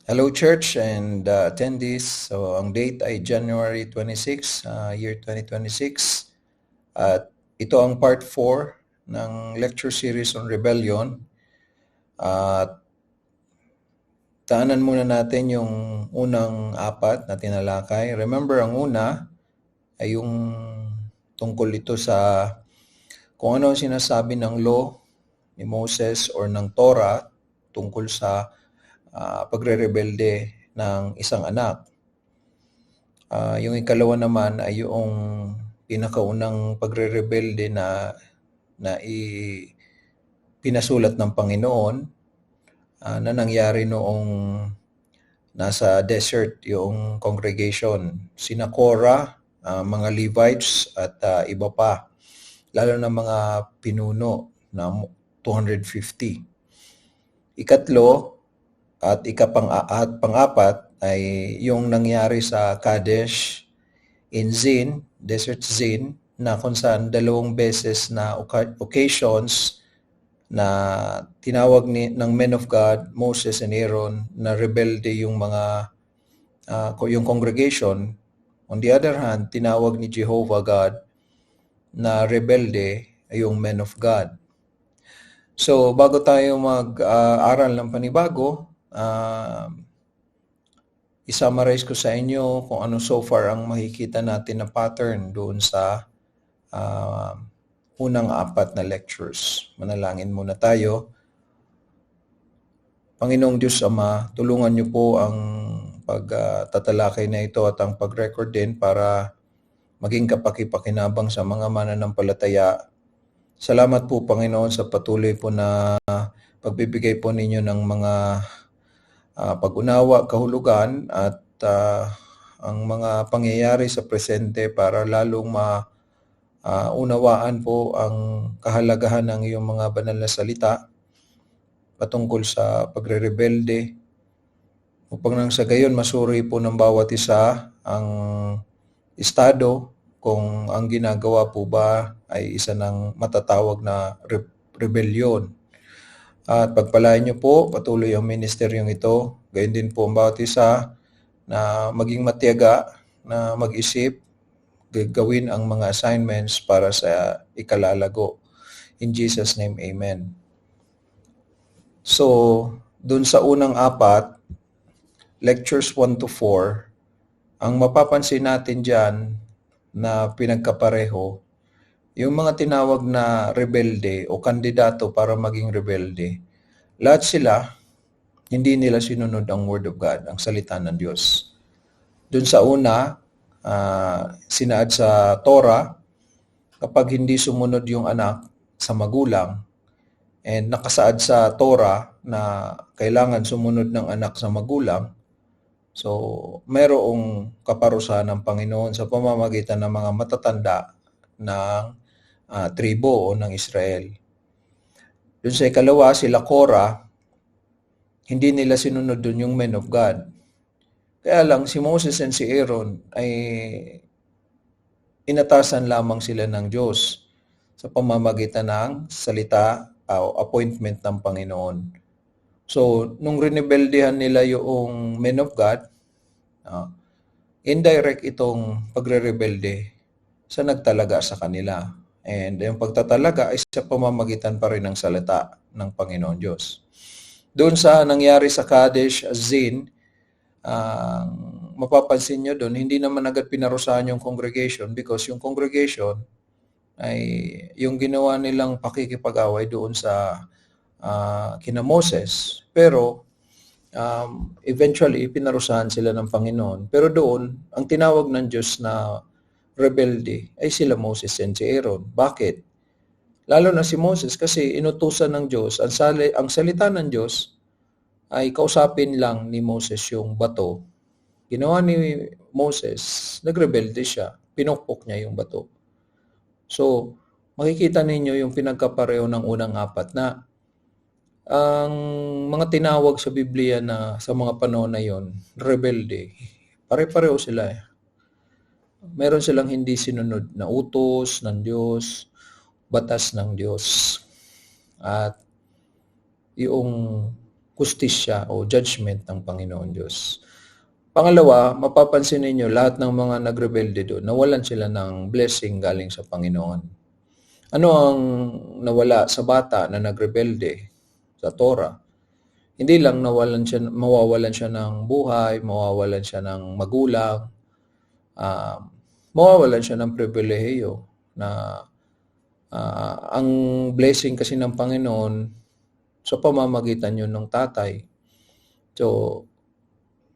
Hello church and attendees. So ang date ay January 26, year 2026. At ito ang part 4 ng lecture series on rebellion. At daanan muna natin yung unang apat na tinalakay. Remember, ang una ay yung tungkol ito sa kung ano ang sinasabi ng law ni Moses or ng Torah tungkol sa pagre-rebelde ng isang anak. Yung ikalawa naman ay yung pinakaunang pagre-rebelde na pinasulat ng Panginoon na nangyari noong nasa desert yung congregation. Sina Korah, mga Levites at iba pa, lalo na mga pinuno na 250. Ikatlo at pang-apat ay yung nangyari sa Kadesh in Zin, Desert Zin, na kung saan 2 beses na occasions na tinawag ng men of God, Moses and Aaron, na rebelde yung yung congregation. On the other hand, tinawag ni Jehovah God na rebelde yung men of God. So, bago tayo mag-aral ng panibago, i-summarize ko sa inyo kung ano so far ang makikita natin na pattern doon sa unang 4 na lectures. Manalangin muna tayo. Panginoong Diyos Ama, tulungan niyo po ang pagtatalakay na ito at ang pag-record din para maging kapaki-pakinabang sa mga mananampalataya. Salamat po, Panginoon, sa patuloy po na pagbibigay po ninyo ng mga pag-unawa, kahulugan at ang mga pangyayari sa presente para lalong unawaan po ang kahalagahan ng iyong mga banal na salita patungkol sa pagre-rebelde upang nang sa gayon masuri po ng bawat isa ang estado kung ang ginagawa po ba ay isa ng matatawag na rebellion. At pagpalain niyo po patuloy ang ministeryong ito, gayon din po ang bawat isa na maging matiyaga, na mag-isip, gawin ang mga assignments para sa ikalalago. In Jesus' name, Amen. So, dun sa unang 4, lectures 1 to 4, ang mapapansin natin dyan na pinagkapareho, yung mga tinawag na rebelde o kandidato para maging rebelde, lahat sila, hindi nila sinunod ang Word of God, ang salita ng Diyos. Dun sa una, sinaad sa Torah, kapag hindi sumunod yung anak sa magulang, and nakasaad sa Torah na kailangan sumunod ng anak sa magulang, so mayroong kaparusahan ng Panginoon sa pamamagitan ng mga matatanda ng tribo o ng Israel. Doon sa ikalawa, sila Korah, hindi nila sinunod dun yung men of God. Kaya lang si Moses and si Aaron ay inatasan lamang sila ng Diyos sa pamamagitan ng salita o appointment ng Panginoon. So, nung rinebeldehan nila yung men of God, indirect itong pagre-rebelde sa nagtalaga sa kanila. And yung pagtatalaga ay sa pamamagitan pa rin ng salita ng Panginoon Diyos. Doon sa nangyari sa Kadesh Zin, mapapansin nyo doon, hindi naman agad pinarusahan yung congregation because yung congregation ay yung ginawa nilang pakikipag-away doon sa kina Moses. Pero eventually, pinarusahan sila ng Panginoon. Pero doon, ang tinawag ng Diyos na rebelde ay sila Moses and si Aaron. Bakit? Lalo na si Moses kasi inutusan ng Diyos, ang salita ng Diyos ay kausapin lang ni Moses yung bato. Ginawa ni Moses, nagrebelde siya. Pinukpok niya yung bato. So, makikita ninyo yung pinagkapareho ng unang 4 na ang mga tinawag sa Biblia na sa mga panahon na yon, rebelde, pare-pareho sila. Meron silang hindi sinunod na utos ng Diyos, batas ng Diyos. At yung kustisya o judgment ng Panginoon Diyos. Pangalawa, mapapansin ninyo lahat ng mga nagrebelde doon, nawalan sila ng blessing galing sa Panginoon. Ano ang nawala sa bata na nagrebelde sa Torah? Hindi lang mawawalan siya ng buhay, mawawalan siya ng magulang, mawawalan siya ng pribilehiyo na ang blessing kasi ng Panginoon sa pamamagitan yun ng tatay. So,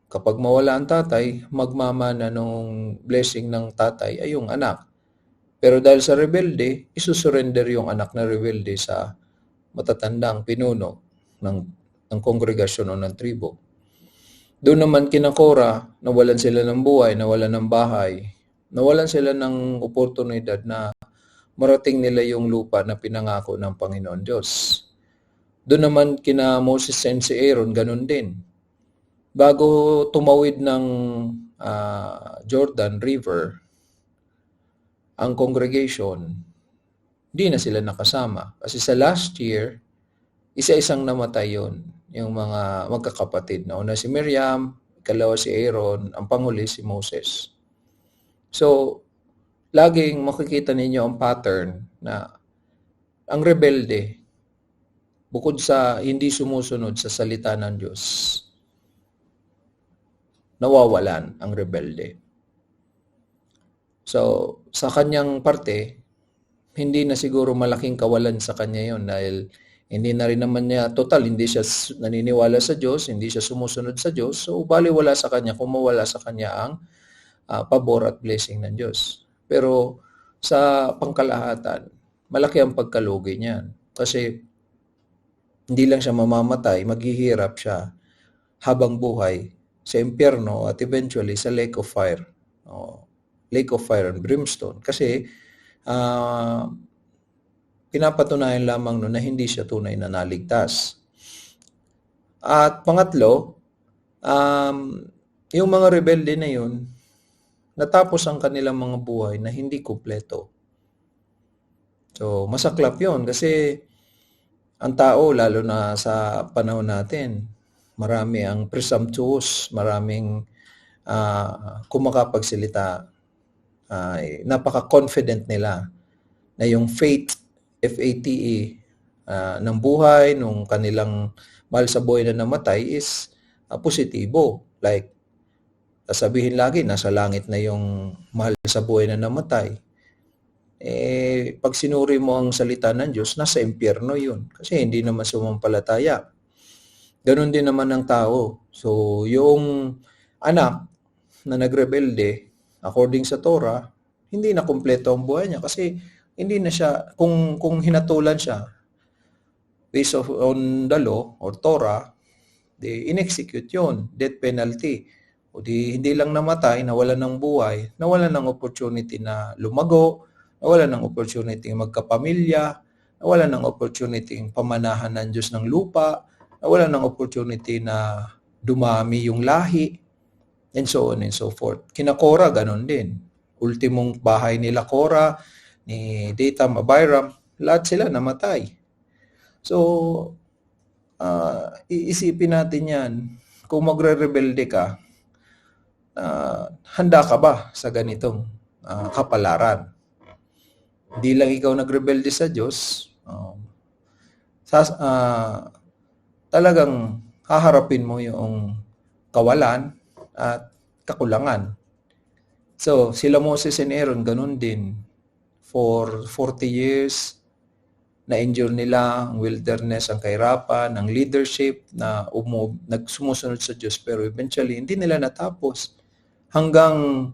kapag mawala ang tatay, magmamana nung blessing ng tatay ay yung anak. Pero dahil sa rebelde, isusurrender yung anak na rebelde sa matatandang pinuno ng kongregasyon o ng tribo. Doon naman kina Korah, nawalan sila ng buhay, nawalan ng bahay, nawalan sila ng oportunidad na marating nila yung lupa na pinangako ng Panginoon Diyos. Doon naman kina Moses and si Aaron, ganun din. Bago tumawid ng Jordan River, ang congregation, hindi na sila nakasama. Kasi sa last year, isa-isang namatay yon, yung mga magkakapatid. Nauna si Miriam, ikalawa si Aaron, ang panghuli si Moses. So, laging makikita ninyo ang pattern na ang rebelde, bukod sa hindi sumusunod sa salita ng Diyos, nawawalan ang rebelde. So, sa kanyang parte, hindi na siguro malaking kawalan sa kanya yon dahil hindi na rin naman niya, hindi siya naniniwala sa Diyos, hindi siya sumusunod sa Diyos. So, baliwala sa kanya kung mawala sa kanya ang pabor at blessing ng Diyos. Pero sa pangkalahatan, malaki ang pagkalugi niyan. Kasi hindi lang siya mamamatay, maghihirap siya habang buhay sa impyerno at eventually sa lake of fire. Lake of fire and brimstone. Kasi pinapatunayan lamang na hindi siya tunay na naligtas. At pangatlo, yung mga rebelde na yun, natapos ang kanilang mga buhay na hindi kumpleto. So, masaklap yun kasi ang tao, lalo na sa panahon natin, marami ang presumptuous, maraming kumakapagsalita, napaka-confident nila na yung faith, F-A-T-E, ng buhay, nung kanilang mahal sa buhay na namatay is positibo. Like, sasabihin lagi, nasa langit na yung mahal sa buhay na namatay. Pag sinuri mo ang salita ng Diyos, nasa impyerno yun. Kasi hindi naman sumampalataya. Ganon din naman ang tao. So, yung anak na nagrebelde, according sa Torah, hindi na kumpleto ang buhay niya kasi hindi na siya, kung hinatulan siya based on the law or Torah, in-execute yun, death penalty. O hindi lang namatay, nawalan ng buhay, nawalan ng opportunity na lumago, nawalan ng opportunity magkapamilya, nawalan ng opportunity pamanahan ng Diyos ng lupa, nawalan ng opportunity na dumami yung lahi, and so on and so forth. Kina Korah, ganon din. Ultimong bahay nila Korah, ni Dathan, Abiram, lahat sila namatay. So, iisipin natin yan. Kung magre-rebelde ka, handa ka ba sa ganitong kapalaran? Hindi lang ikaw nagrebelde sa Diyos, talagang haharapin mo yung kawalan at kakulangan. So, sila Moses and Aaron, ganun din. For 40 years, na-endure nila ang wilderness, ang kahirapan, ang leadership, na nagsumusunod sa Diyos, pero eventually, hindi nila natapos. Hanggang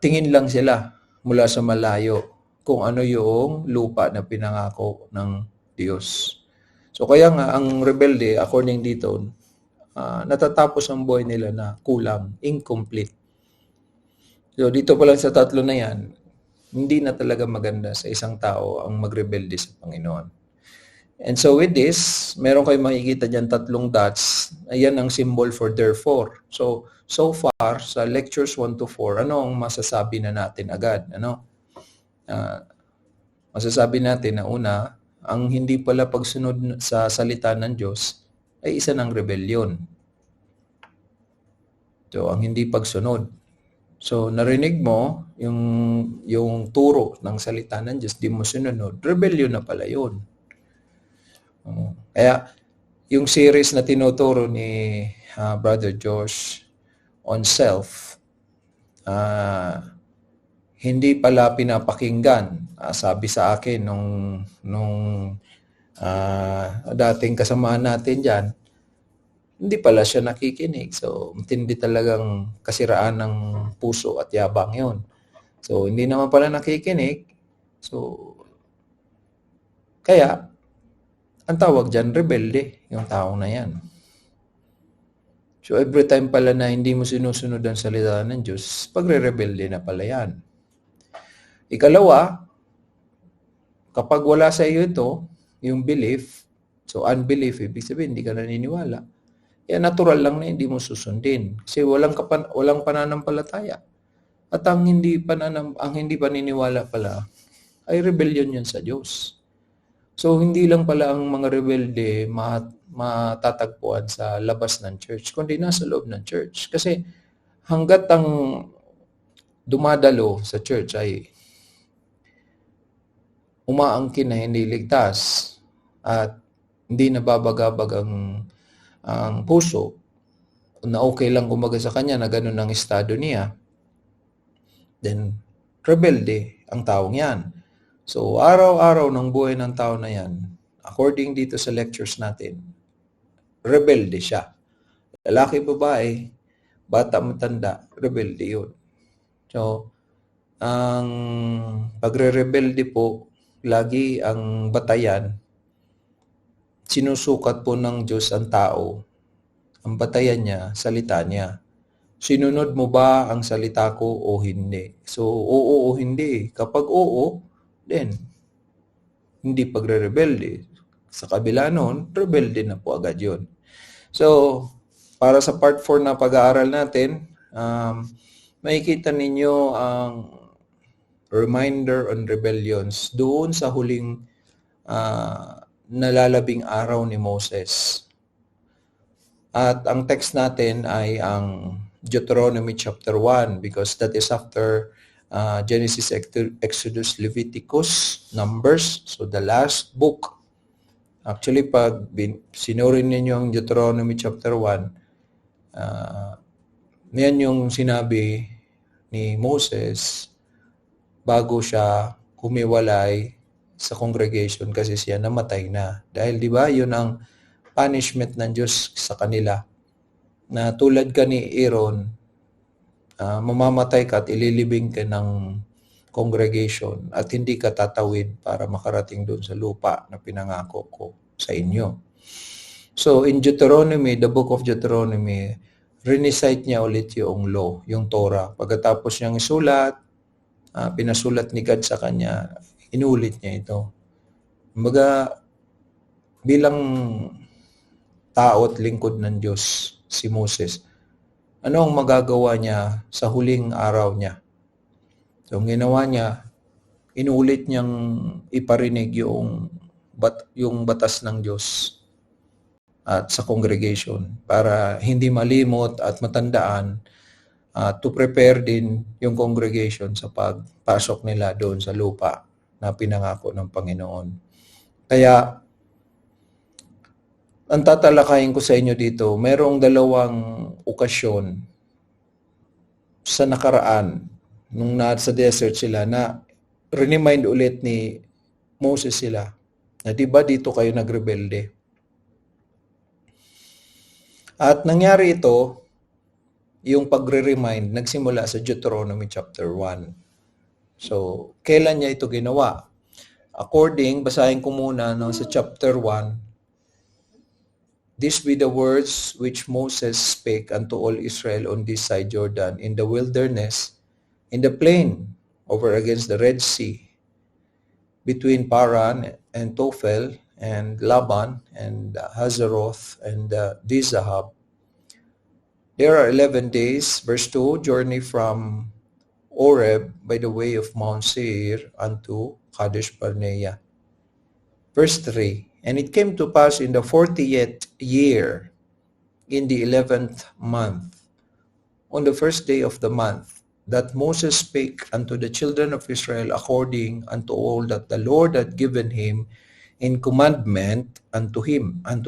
tingin lang sila mula sa malayo kung ano yung lupa na pinangako ng Diyos. So kaya nga, ang rebelde, according dito, natatapos ang buhay nila na kulang, incomplete. So dito pa lang sa tatlo na yan, hindi na talaga maganda sa isang tao ang magrebelde sa Panginoon. And so with this, meron kayong makikita dyan 3 dots. Ayan ang symbol for therefore. So far, sa lectures 1 to 4, ano ang masasabi na natin agad? Masasabi natin na una, ang hindi pala pagsunod sa salita ng Diyos ay isa ng rebellion. So, ang hindi pagsunod. So, narinig mo yung turo ng salita ng Diyos, di mo sinunod, rebellion na pala yun. Kaya, yung series na tinuturo ni Brother Josh on self, hindi pala pinapakinggan. Sabi sa akin nung dating kasamahan natin dyan, hindi pala siya nakikinig. So, matindi talagang kasiraan ng puso at yabang yon. So, hindi naman pala nakikinig. So, kaya, ang tawag dyan, rebelde, yung tao na yan. So, every time pala na hindi mo sinusunod ang salita ng Diyos, pagre-rebelde na pala yan. Ikalawa, kapag wala sa iyo ito, yung belief, so unbelief, ibig sabihin, hindi ka naniniwala, natural lang na hindi mo susundin. Kasi walang pananampalataya. At ang hindi paniniwala pala, ay rebellion yun sa Diyos. So, hindi lang pala ang mga rebelde matatagpuan sa labas ng church, kundi nasa loob ng church. Kasi hanggat ang dumadalo sa church ay umaangkin na hindi ligtas at hindi nababagabag ang puso, na okay lang kumaga sa kanya na ganun ang estado niya, then rebelde ang taong yan. So, araw-araw ng buhay ng tao na yan, according dito sa lectures natin, rebelde siya. Lalaki, babae, bata, matanda, rebelde yun. So, ang pagre-rebelde po, lagi ang batayan, sinusukat po ng Diyos ang tao. Ang batayan niya, salita niya. Sinunod mo ba ang salita ko o hindi? So, oo o hindi. Kapag oo, then, hindi pagre-rebelde. Sa kabila noon, rebelde na po agad yun. So, para sa part 4 na pag-aaral natin, makikita ninyo ang reminder on rebellions doon sa huling nalalabing araw ni Moses. At ang text natin ay ang Deuteronomy chapter 1 because that is after Genesis, Exodus, Leviticus, Numbers. So the last book. Actually, pag sinurin ninyo ang Deuteronomy chapter 1, yan yung sinabi ni Moses bago siya humiwalay sa congregation kasi siya namatay na. Dahil di ba, yun ang punishment ng Diyos sa kanila. Na tulad ka ni Aaron, mamamatay ka at ililibing ka ng congregation at hindi ka tatawid para makarating doon sa lupa na pinangako ko sa inyo. So in Deuteronomy, the book of Deuteronomy, renicite niya ulit yung law, yung Torah. Pagkatapos niyang isulat, pinasulat ni God sa kanya, inulit niya ito. Kumbaga, bilang tao at lingkod ng Diyos, si Moses, ano ang magagawa niya sa huling araw niya? So, ang ginawa niya, inulit niyang iparinig yung batas ng Diyos at sa congregation para hindi malimot at matandaan to prepare din yung congregation sa pagpasok nila doon sa lupa na pinangako ng Panginoon. Kaya, ang tatalakayin ko sa inyo dito, merong dalawang okasyon sa nakaraan nung nasa desert sila na remind ulit ni Moses sila na di ba dito kayo nagrebelde? At nangyari ito, yung pagre-remind, nagsimula sa Deuteronomy chapter 1. So, kailan niya ito ginawa? Basahin ko muna sa chapter 1, "These be the words which Moses spake unto all Israel on this side Jordan, in the wilderness, in the plain, over against the Red Sea, between Paran and Tophel, and Laban, and Hazeroth, and Dizahab. There are 11 days," verse 2, "journey from Oreb by the way of Mount Seir unto Kadesh Barnea." Verse 3, And it came to pass in the 40th year, in the 11th month, on the first day of the month, that Moses spake unto the children of Israel according unto all that the Lord had given him in commandment unto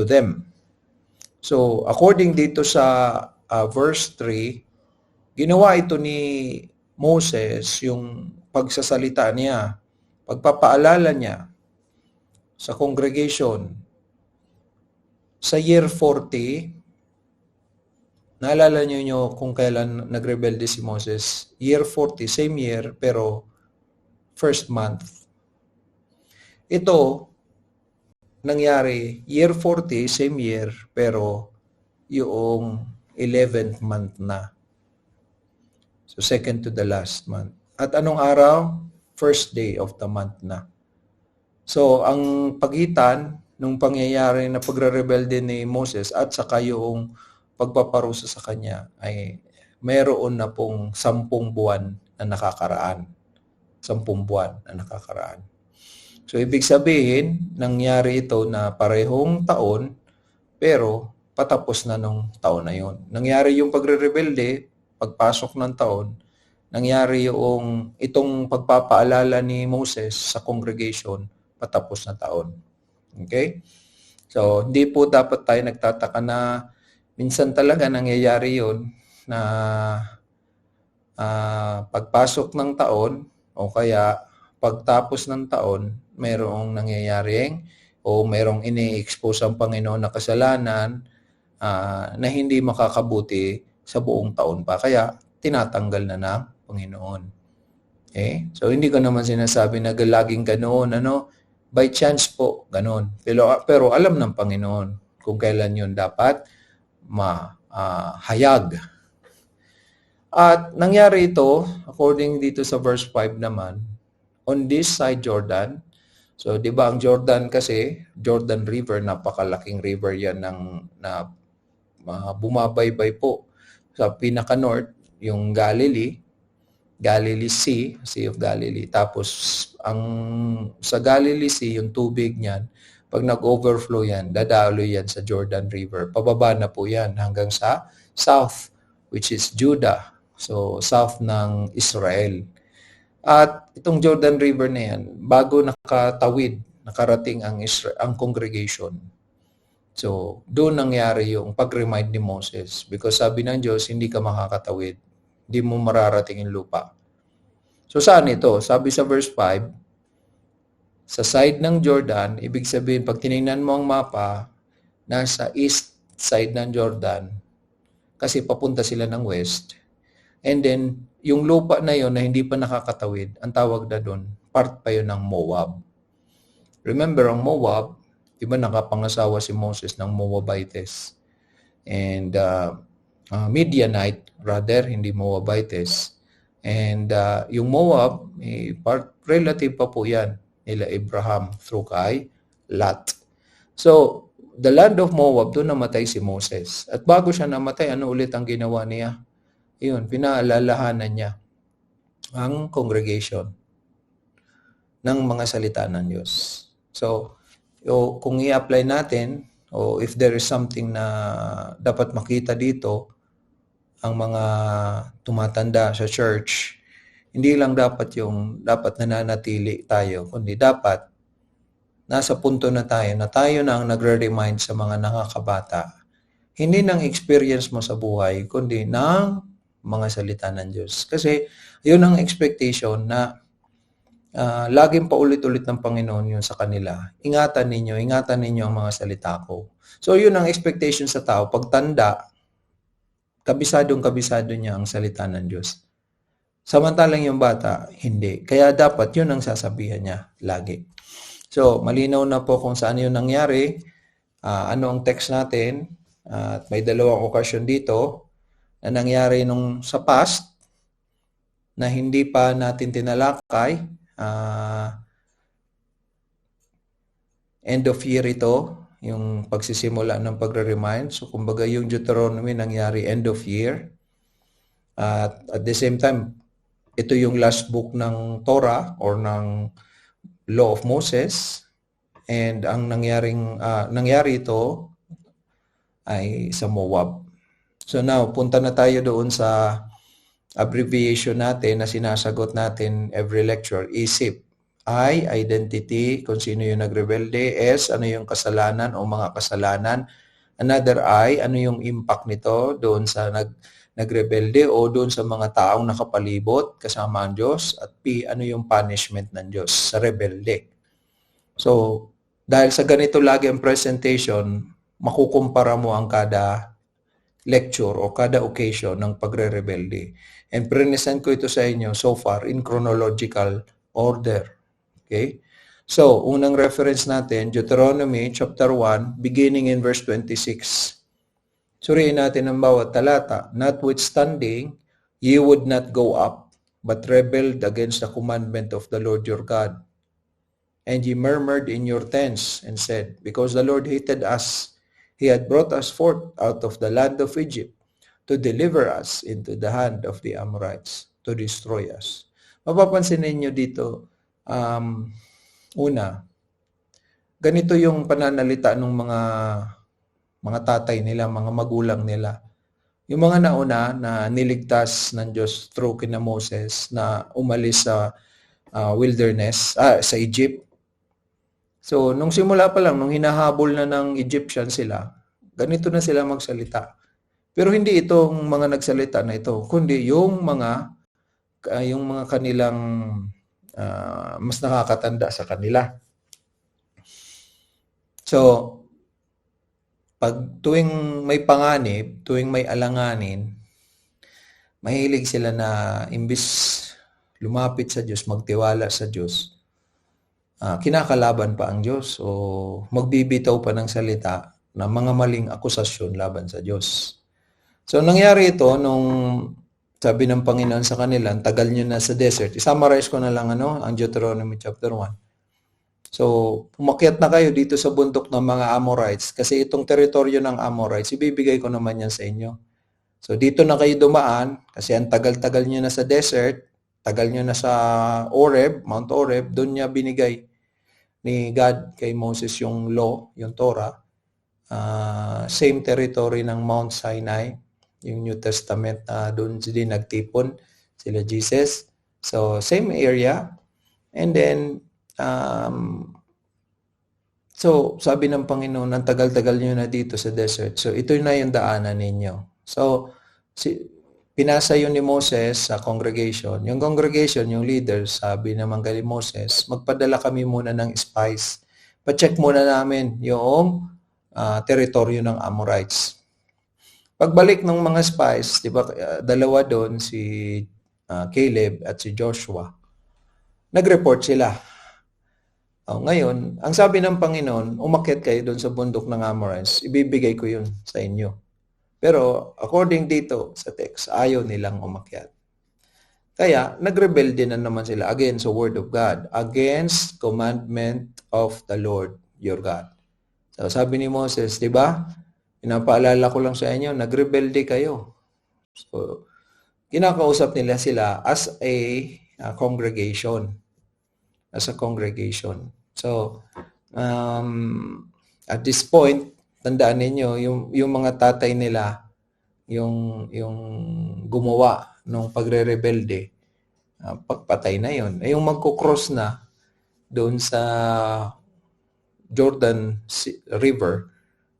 them. So, according dito sa verse 3, ginawa ito ni Moses, yung pagsasalita niya, pagpapaalala niya sa congregation. Sa year 40, naalala niyo kung kailan nagrebelde si Moses? Year 40, same year, pero first month. Ito, nangyari, year 40, same year, pero yung 11th month na. So, second to the last month. At anong araw? First day of the month na. So, ang pagitan nung pangyayari na pagre-rebelde ni Moses at saka yung pagpaparusa sa kanya ay mayroon na pong 10 buwan na nakakaraan. 10 buwan na nakakaraan. So, ibig sabihin, nangyari ito na parehong taon, pero patapos na nung taon na yun. Nangyari yung pagre-rebelde, pagpasok ng taon, nangyari yung itong pagpapaalala ni Moses sa congregation, patapos na taon. Okay? So, hindi po dapat tayo nagtataka na minsan talaga nangyayari yun na pagpasok ng taon o kaya pagtapos ng taon, mayroong nangyayaring o mayroong ini-expose ang Panginoon na kasalanan na hindi makakabuti sa buong taon pa. Kaya tinatanggal na ng Panginoon. Okay? So, hindi ko naman sinasabi na laging ganoon, by chance po, ganoon. Pero alam ng Panginoon kung kailan yun dapat mahayag. At nangyari ito, according dito sa verse 5 naman, on this side Jordan. So, di ba ang Jordan kasi, Jordan River, napakalaking river yan na bumabaybay po sa pinaka-north, yung Galilee Sea, Sea of Galilee. Tapos, sa Galilee Sea, yung tubig niyan, pag nag-overflow yan, dadaloy yan sa Jordan River. Pababa na po yan hanggang sa south, which is Judah. So, south ng Israel. At itong Jordan River na yan, bago nakarating ang congregation. So, doon nangyari yung pag-remind ni Moses. Because sabi ng Diyos, hindi ka makakatawid. Hindi mo mararating yung lupa. So, saan ito? Sabi sa verse 5, sa side ng Jordan, ibig sabihin, pag tinignan mo ang mapa, nasa east side ng Jordan, kasi papunta sila ng west. And then, yung lupa na yon na hindi pa nakakatawid, ang tawag na doon, part pa yun ng Moab. Remember, ang Moab, iba nakapangasawa si Moses ng Moabites. And Midianite, rather, hindi Moabites. And yung Moab, relative pa po yan nila Abraham through kay Lot. So, the land of Moab, doon namatay si Moses. At bago siya namatay, ano ulit ang ginawa niya? Iyon, pinaalalahanan niya ang congregation ng mga salita ng Diyos. So, kung i-apply natin, o if there is something na dapat makita dito, ang mga tumatanda sa church, hindi lang dapat nananatili tayo, kundi dapat nasa punto na tayo na ang nagre-remind sa mga nakakabata, hindi ng experience mo sa buhay, kundi ng mga salita ng Diyos. Kasi yun ang expectation na laging paulit-ulit ng Panginoon yun sa kanila. Ingatan ninyo ang mga salita ko. So yun ang expectation sa tao. Pagtanda, kabisado niya ang salita ng Diyos. Samantalang yung bata, hindi. Kaya dapat yun ang sasabihan niya lagi. So, malinaw na po kung saan yun nangyari. Ano ang text natin? At may dalawang okasyon dito na nangyari sa past na hindi pa natin tinalakay. End of year ito, yung pagsisimula ng pagre-remind. So, kumbaga yung Deuteronomy nangyari end of year. At the same time, ito yung last book ng Torah or ng Law of Moses. And ang nangyari ito ay sa Moab. So now, punta na tayo doon sa abbreviation natin na sinasagot natin every lecture. ISIP. I, identity, kung sino yung nagrebelde. S, ano yung kasalanan o mga kasalanan. Another I, ano yung impact nito doon sa nagrebelde o doon sa mga taong nakapalibot kasama ang Diyos. At P, ano yung punishment ng Diyos sa rebelde. So, dahil sa ganito lagi ang presentation, makukumpara mo ang kada lecture o kada occasion ng pagre-rebelde. And present ko ito sa inyo so far in chronological order. Okay? So, unang reference natin, Deuteronomy chapter 1, beginning in verse 26. Suriin natin ang bawat talata. Notwithstanding, ye would not go up, but rebelled against the commandment of the Lord your God. And ye murmured in your tents and said, because the Lord hated us, he had brought us forth out of the land of Egypt to deliver us into the hand of the Amorites, to destroy us. Mapapansin ninyo dito, una, ganito yung pananalita ng mga tatay nila, mga magulang nila. Yung mga nauna na niligtas ng Diyos through kina Moses na umalis sa wilderness, sa Egypt. So, nung simula pa lang, nung hinahabol na ng Egyptian sila, ganito na sila magsalita. Pero hindi itong mga nagsalita na ito, kundi yung mga kanilang mas nakakatanda sa kanila. So, pag tuwing may panganib, tuwing may alanganin, mahilig sila na imbis lumapit sa Diyos, magtiwala sa Diyos, kinakalaban pa ang Diyos o magbibitaw pa ng salita na mga maling akusasyon laban sa Diyos. So, nangyari ito nung sabi ng Panginoon sa kanila, tagal nyo na sa desert. I-summarize ko na lang ang Deuteronomy chapter 1. So, umakyat na kayo dito sa bundok ng mga Amorites kasi itong teritoryo ng Amorites, ibibigay ko naman yan sa inyo. So, dito na kayo dumaan kasi ang tagal-tagal nyo na sa desert, tagal nyo na sa Oreb, Mount Oreb, doon niya binigay ni God kay Moses yung law, yung Torah. Same territory ng Mount Sinai, yung New Testament, doon din nagtipon sila Jesus. So, same area. And then, so, sabi ng Panginoon, ang tagal-tagal nyo na dito sa desert. So, ito na yung daanan ninyo. So, pinasa yun ni Moses sa congregation. Yung congregation, yung leaders, sabi naman kay Moses, magpadala kami muna ng spies. Pa-check muna namin yung teritoryo ng Amorites. Pagbalik ng mga spies, di ba, dalawa doon, si Caleb at si Joshua, nag-report sila. Ngayon, ang sabi ng Panginoon, umakyat kayo doon sa bundok ng Amorites, ibibigay ko yun sa inyo. Pero according dito sa text, ayaw nilang umakyat. Kaya, nagrebelde na naman sila against the word of God, against commandment of the Lord your God. So, sabi ni Moses, di ba? Pinapaalala ko lang sa inyo, nagrebelde kayo. So, kinakausap nila sila as a congregation. As a congregation. So, at this point, tandaan ninyo, yung mga tatay nila, yung gumawa ng pagre-rebelde, pagpatay na yon. Yung magkukross na doon sa Jordan River,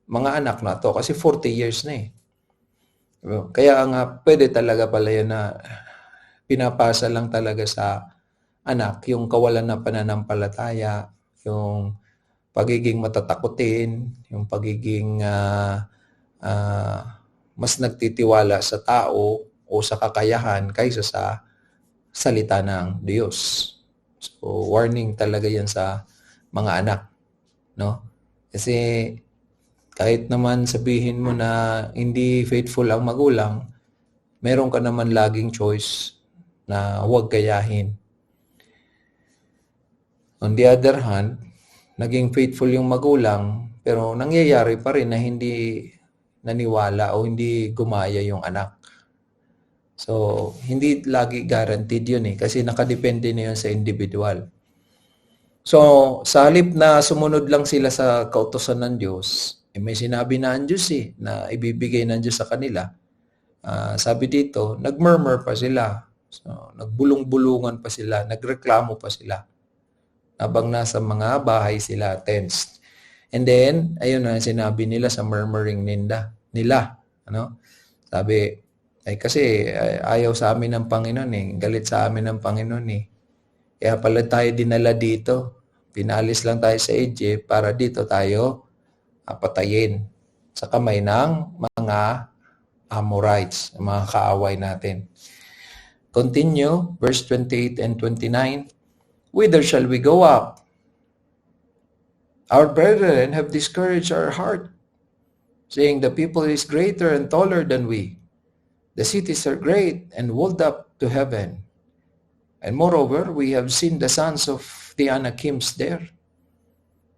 mga anak na to kasi 40 years na eh. Kaya nga pwede talaga pala yan na pinapasa lang talaga sa anak yung kawalan ng pananampalataya, yung pagiging matatakutin, yung pagiging mas nagtitiwala sa tao o sa kakayahan kaysa sa salita ng Diyos. So warning talaga yan sa mga anak, no? Kasi kahit naman sabihin mo na hindi faithful ang magulang, meron ka naman laging choice na huwag gayahin. On the other hand, naging faithful yung magulang, pero nangyayari pa rin na hindi naniwala o hindi gumaya yung anak. So, hindi lagi guaranteed yun eh, kasi nakadepende na yun sa individual. So, sa halip na sumunod lang sila sa kautusan ng Diyos, may sinabi na ang Diyos na ibibigay ng Diyos sa kanila. Sabi dito, nagmurmur pa sila. So, nagbulong-bulungan pa sila, nagreklamo pa sila habang nasa mga bahay sila, tents. And then, ayun na sinabi nila sa murmuring nila. Ano? Sabi, kasi ayaw sa amin ng Panginoon galit sa amin ng Panginoon Kaya pala tayo dinala dito. Pinalis lang tayo sa Egypt para dito tayo patayin sa kamay ng mga Amorites, mga kaaway natin. Continue, verse 28 and 29. Whither shall we go up? Our brethren have discouraged our heart, saying the people is greater and taller than we. The cities are great and walled up to heaven. And moreover, we have seen the sons of the Anakims there.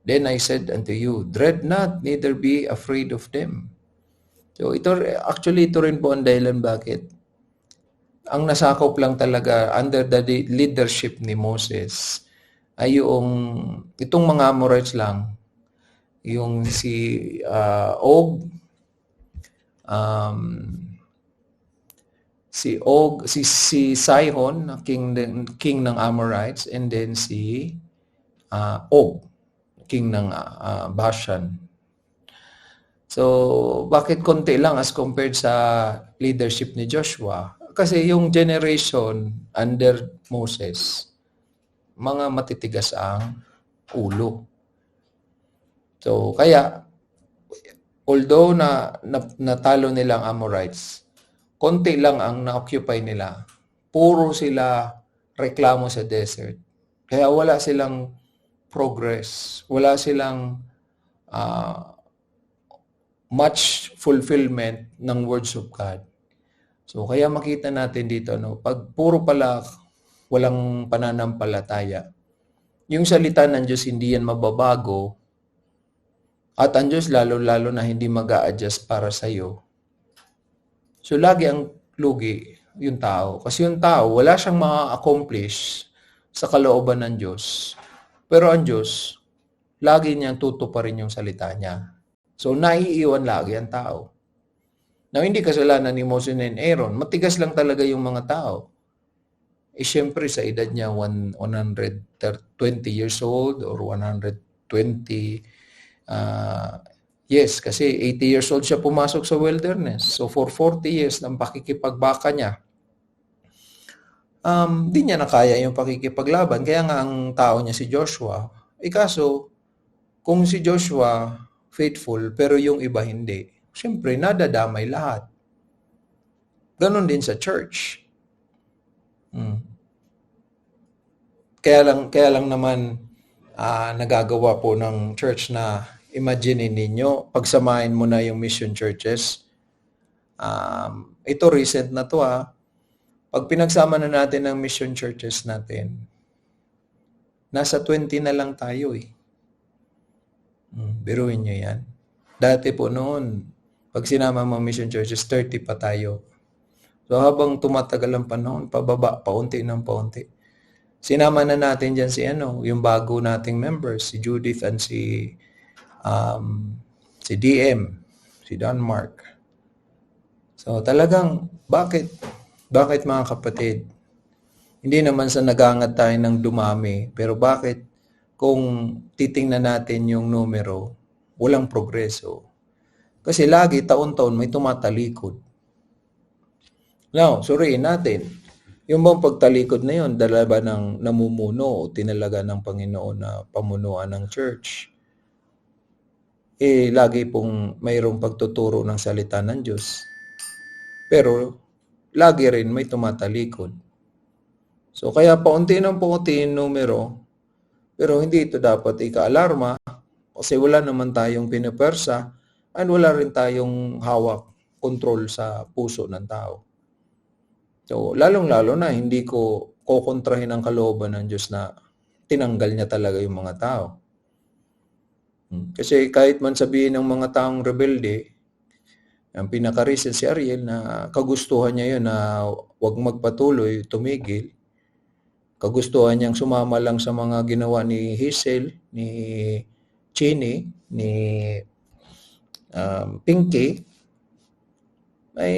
Then I said unto you, dread not, neither be afraid of them. So ito rin po ang dahilan bakit ang nasakop lang talaga under the leadership ni Moses ay itong mga Amorites lang. Yung si Og, si Sihon, king ng Amorites, and then si Og, king ng Bashan. So, bakit konti lang as compared sa leadership ni Joshua? Kasi yung generation under Moses, mga matitigas ang ulo. So, kaya, although natalo nila ang Amorites, konti lang ang na-occupy nila. Puro sila reklamo sa desert. Kaya wala silang progress. Wala silang much fulfillment ng words of God. So, kaya makita natin dito, pag puro pala walang pananampalataya, yung salita ng Diyos hindi yan mababago, at ang Diyos lalo-lalo na hindi mag-a-adjust para sa iyo. So, lagi ang lugi yung tao. Kasi yung tao, wala siyang ma-accomplish sa kalooban ng Diyos. Pero ang Diyos, lagi niyang tutuparin yung salita niya. So, naiiwan lagi ang tao. Now, hindi kasalanan ni Moses and Aaron. Matigas lang talaga yung mga tao. Siyempre, sa edad niya, 120 years old or 120, yes, kasi 80 years old siya pumasok sa wilderness. So, for 40 years ng pakikipagbaka niya, di niya nakaya yung pakikipaglaban. Kaya nga ang tao niya si Joshua. Kaso, kung si Joshua faithful, pero yung iba hindi, siyempre, nadadamay lahat. Ganon din sa church. Kaya lang naman nagagawa po ng church na imagine ninyo, pagsamahin mo na yung mission churches. Ito recent na to Pag pinagsama na natin ang mission churches natin, nasa 20 na lang tayo Biruin nyo yan. Dati po noon, pag sinama mo mission churches, 30 pa tayo. So habang tumatagal ang panahon, pababa, paunti ng paunti. Sinama na natin dyan yung bago nating members, si Judith and si DM, si Denmark. So talagang, bakit mga kapatid? Hindi naman sa nagangad tayo ng dumami, pero bakit kung titingnan natin yung numero, walang progreso? Kasi lagi, taon-taon, may tumatalikod. Now, suriin natin, yung bang pagtalikod na yun, dala ba ng namumuno o tinalaga ng Panginoon na pamunuan ng church? Lagi pong mayroong pagtuturo ng salita ng Diyos. Pero, lagi rin may tumatalikod. So, kaya paunti ng paunti yung numero, pero hindi ito dapat ika-alarma kasi wala naman tayong pinapersa and wala rin tayong hawak, control sa puso ng tao. So, lalong-lalo na hindi ko kokontrahin ang kalooban ng Diyos na tinanggal niya talaga yung mga tao. Kasi kahit man sabihin ng mga taong rebelde, ang pinaka-reason si Ariel na kagustuhan niya yun na huwag magpatuloy, tumigil, kagustuhan niyang sumama lang sa mga ginawa ni Hazel, ni Chinny, ni Pinky, ay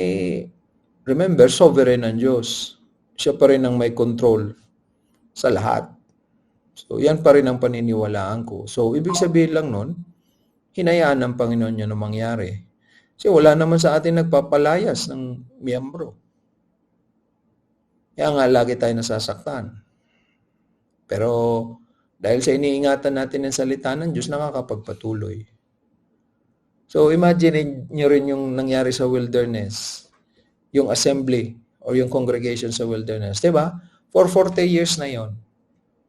remember, sovereign ang Diyos. Siya pa rin ang may control sa lahat. So, yan pa rin ang paniniwalaan ko. So, ibig sabihin lang nun, hinayaan ng Panginoon yun na mangyari. Kasi wala naman sa atin nagpapalayas ng miyembro. Kaya nga lagi tayo nasasaktan. Pero dahil sa iniingatan natin ng salita ng Diyos, nakakapagpatuloy. So imagine nyo rin yung nangyari sa wilderness, yung assembly or yung congregation sa wilderness. Diba? For 40 years na yon.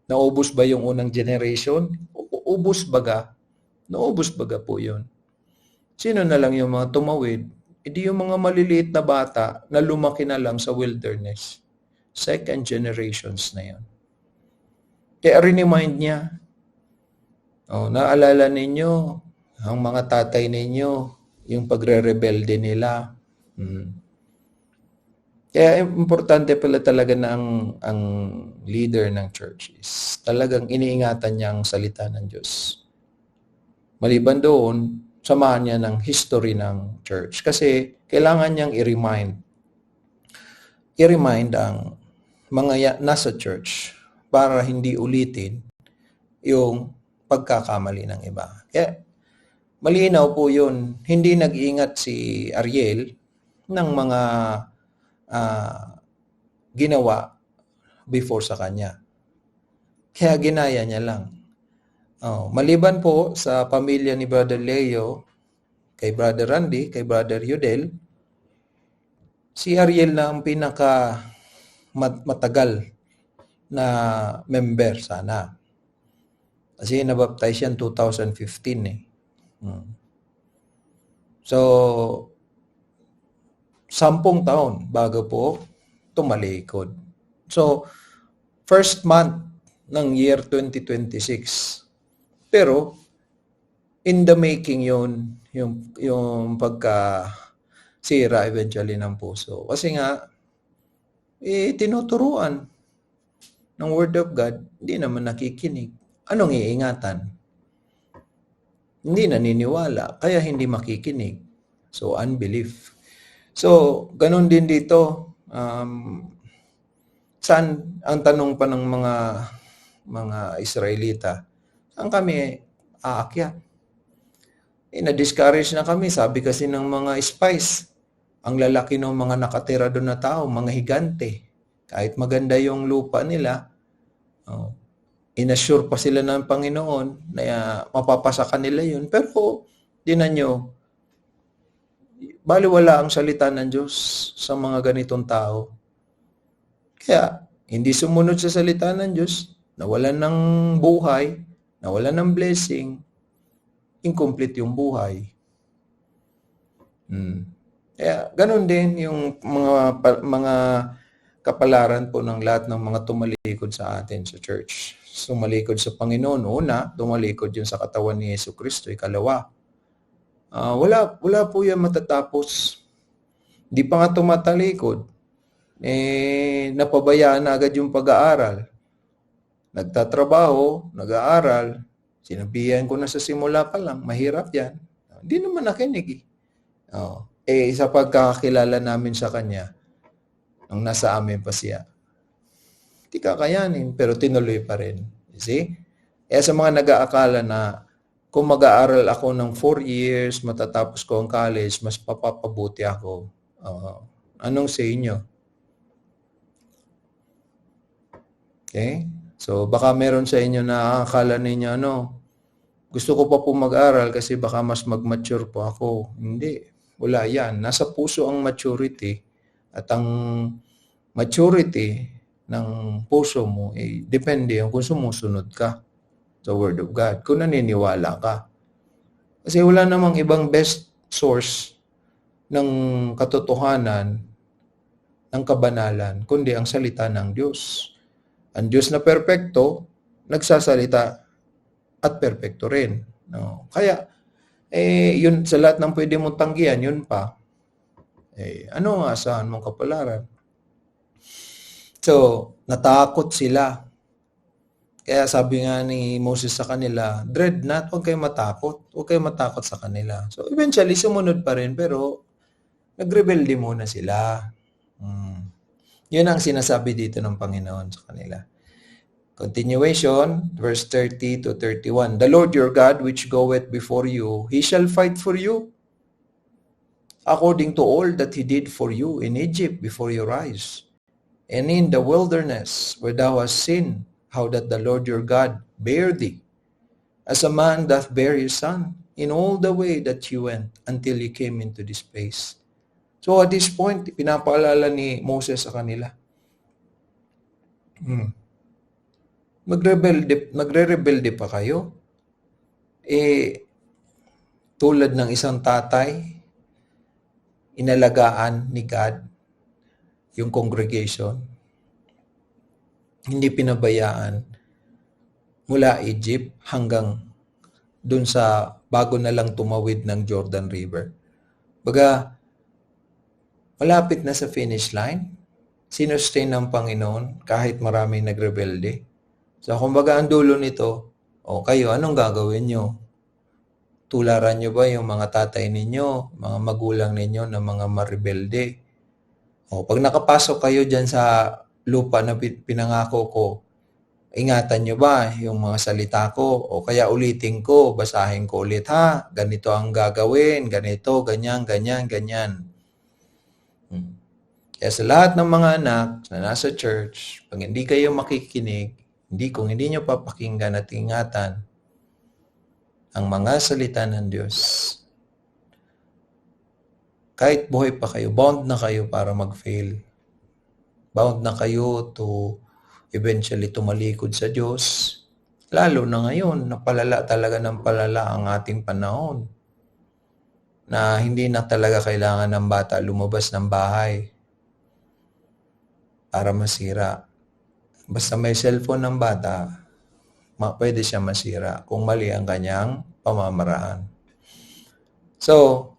Naubos ba yung unang generation? Ubus baga? Naubos baga po yun. Sino na lang yung mga tumawid? Hindi yung mga maliliit na bata na lumaki na lang sa wilderness. Second generations na yan. Kaya remind niya, naalala ninyo, ang mga tatay ninyo, yung pagre-rebelde nila. Kaya importante pala talaga na ang leader ng church is talagang iniingatan niya ang salita ng Diyos. Maliban doon, samahan niya ng history ng church. Kasi kailangan niyang i-remind ang mga nasa church para hindi ulitin yung pagkakamali ng iba. Kaya malinaw po yun. Hindi nag-iingat si Ariel ng mga ginawa before sa kanya. Kaya ginaya niya lang. Maliban po sa pamilya ni Brother Leo, kay Brother Randy, kay Brother Yudel, si Ariel na ang pinaka matagal na member sana. Kasi nabaptize yan 2015 eh. So, 10 taon bago po tumalikod. So, first month ng year 2026. Pero, in the making yun, yung pagka-sira eventually ng puso. Kasi nga, tinuturuan ng Word of God, hindi naman nakikinig. Anong iingatan? Hindi naniniwala, kaya hindi makikinig. So, unbelief. So, ganun din dito. Saan ang tanong pa ng mga Israelita? Saan kami aakyat? Na-discourage na kami. Sabi kasi ng mga spies, ang lalaki ng mga nakatira doon na tao, mga higante. Kahit maganda yung lupa nila, inassure pa sila ng Panginoon na mapapasakan nila yun. Pero, dinan nyo, baliwala ang salita ng Diyos sa mga ganitong tao. Kaya, hindi sumunod sa salita ng Diyos, nawalan ng buhay, nawalan ng blessing, incomplete yung buhay. Kaya, ganun din yung mga kapalaran po ng lahat ng mga tumalikod sa atin sa church. Tumalikod sa Panginoon, una, tumalikod yun sa katawan ni Yesu Cristo, ikalawa. Wala po yan matatapos. Di pa nga tumatalikod. Napabayaan na agad yung pag-aaral. Nagtatrabaho, nag-aaral. Sinabihan ko na sa simula pa lang, mahirap yan. Hindi naman nakinig sa pagkakakilala namin sa Kanya, ang nasa amin pa siya. Hindi kakayanin, pero tinuloy pa rin. You see? Kaya sa mga nag-aakala na kung mag-aaral ako ng 4 years, matatapos ko ang college, mas papapabuti ako. Anong sa inyo? Okay? So, baka meron sa inyo na akala ninyo, gusto ko pa po mag-aral kasi baka mas mag-mature po ako. Hindi. Wala yan. Nasa puso ang maturity. At ang maturity ng puso mo, depende kung sumusunod ka sa Word of God. Kung naniniwala ka. Kasi wala namang ibang best source ng katotohanan, ng kabanalan, kundi ang salita ng Diyos. Ang Diyos na perpekto, nagsasalita at perpekto rin. Kaya, yun sa lahat ng pwede mong tanggihan, yun pa. Ano ang asahan mong kapalaran? So, natakot sila Kaya sabi nga ni Moses sa kanila, dread not, huwag kayong matakot. Huwag kayong matakot sa kanila. So eventually, sumunod pa rin, pero nagrebelde muna sila. Yun ang sinasabi dito ng Panginoon sa kanila. Continuation, verse 30 to 31. The Lord your God, which goeth before you, He shall fight for you, according to all that He did for you in Egypt before your eyes, and in the wilderness, where thou hast seen how that the Lord your God bare thee, as a man doth bear his son, in all the way that you went, until you came into this place. So at this point, pinapaalala ni Moses sa kanila, magre-rebelde pa kayo? Tulad ng isang tatay, inalagaan ni God yung congregation, hindi pinabayaan mula Egypt hanggang dun sa bago na lang tumawid ng Jordan River. Baga, malapit na sa finish line, sinustain ng Panginoon kahit maraming nagrebelde. So, kumbaga, ang dulo nito, kayo, anong gagawin nyo? Tularan nyo ba yung mga tatay ninyo, mga magulang ninyo na mga marebelde? Pag nakapasok kayo dyan sa lupa na pinangako ko, ingatan nyo ba yung mga salita ko? O kaya ulitin ko, basahin ko ulit, ha? Ganito ang gagawin, ganito, ganyan, ganyan, ganyan. Kaya sa lahat ng mga anak na nasa church, pag hindi kayo makikinig, kung hindi nyo papakinggan at ingatan ang mga salita ng Diyos, kahit buhay pa kayo, bound na kayo para mag-fail. Bound na kayo to eventually tumalikod sa Diyos. Lalo na ngayon, napalala talaga ng palala ang ating panahon, na hindi na talaga kailangan ng bata lumabas ng bahay para masira. Basta may cellphone ng bata, pwede siya masira kung mali ang kanyang pamamaraan. So,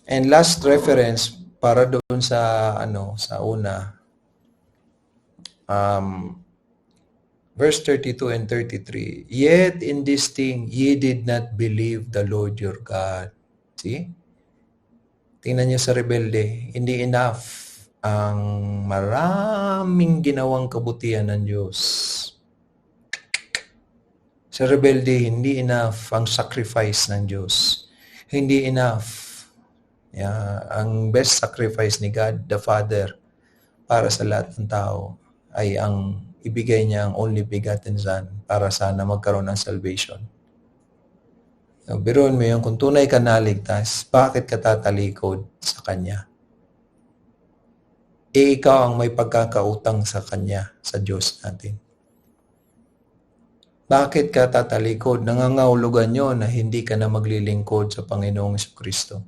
and last reference para doon sa sa una, verse 32 and 33. Yet in this thing ye did not believe the Lord your God. See? Tingnan niyo sa rebelde, hindi enough ang maraming ginawang kabutihan ng Diyos. Sa rebelde, hindi enough ang sacrifice ng Diyos. Hindi enough. Ang best sacrifice ni God, the Father, para sa lahat ng tao, ay ang ibigay niya ang only begotten Son para sana magkaroon ng salvation. So, biruin mo yun, kung tunay ka naligtas, bakit ka tatalikod sa Kanya? Ikaw ang may pagkakautang sa Kanya, sa Diyos natin. Bakit ka tatalikod? Nangangahulugan nyo na hindi ka na maglilingkod sa Panginoong Kristo.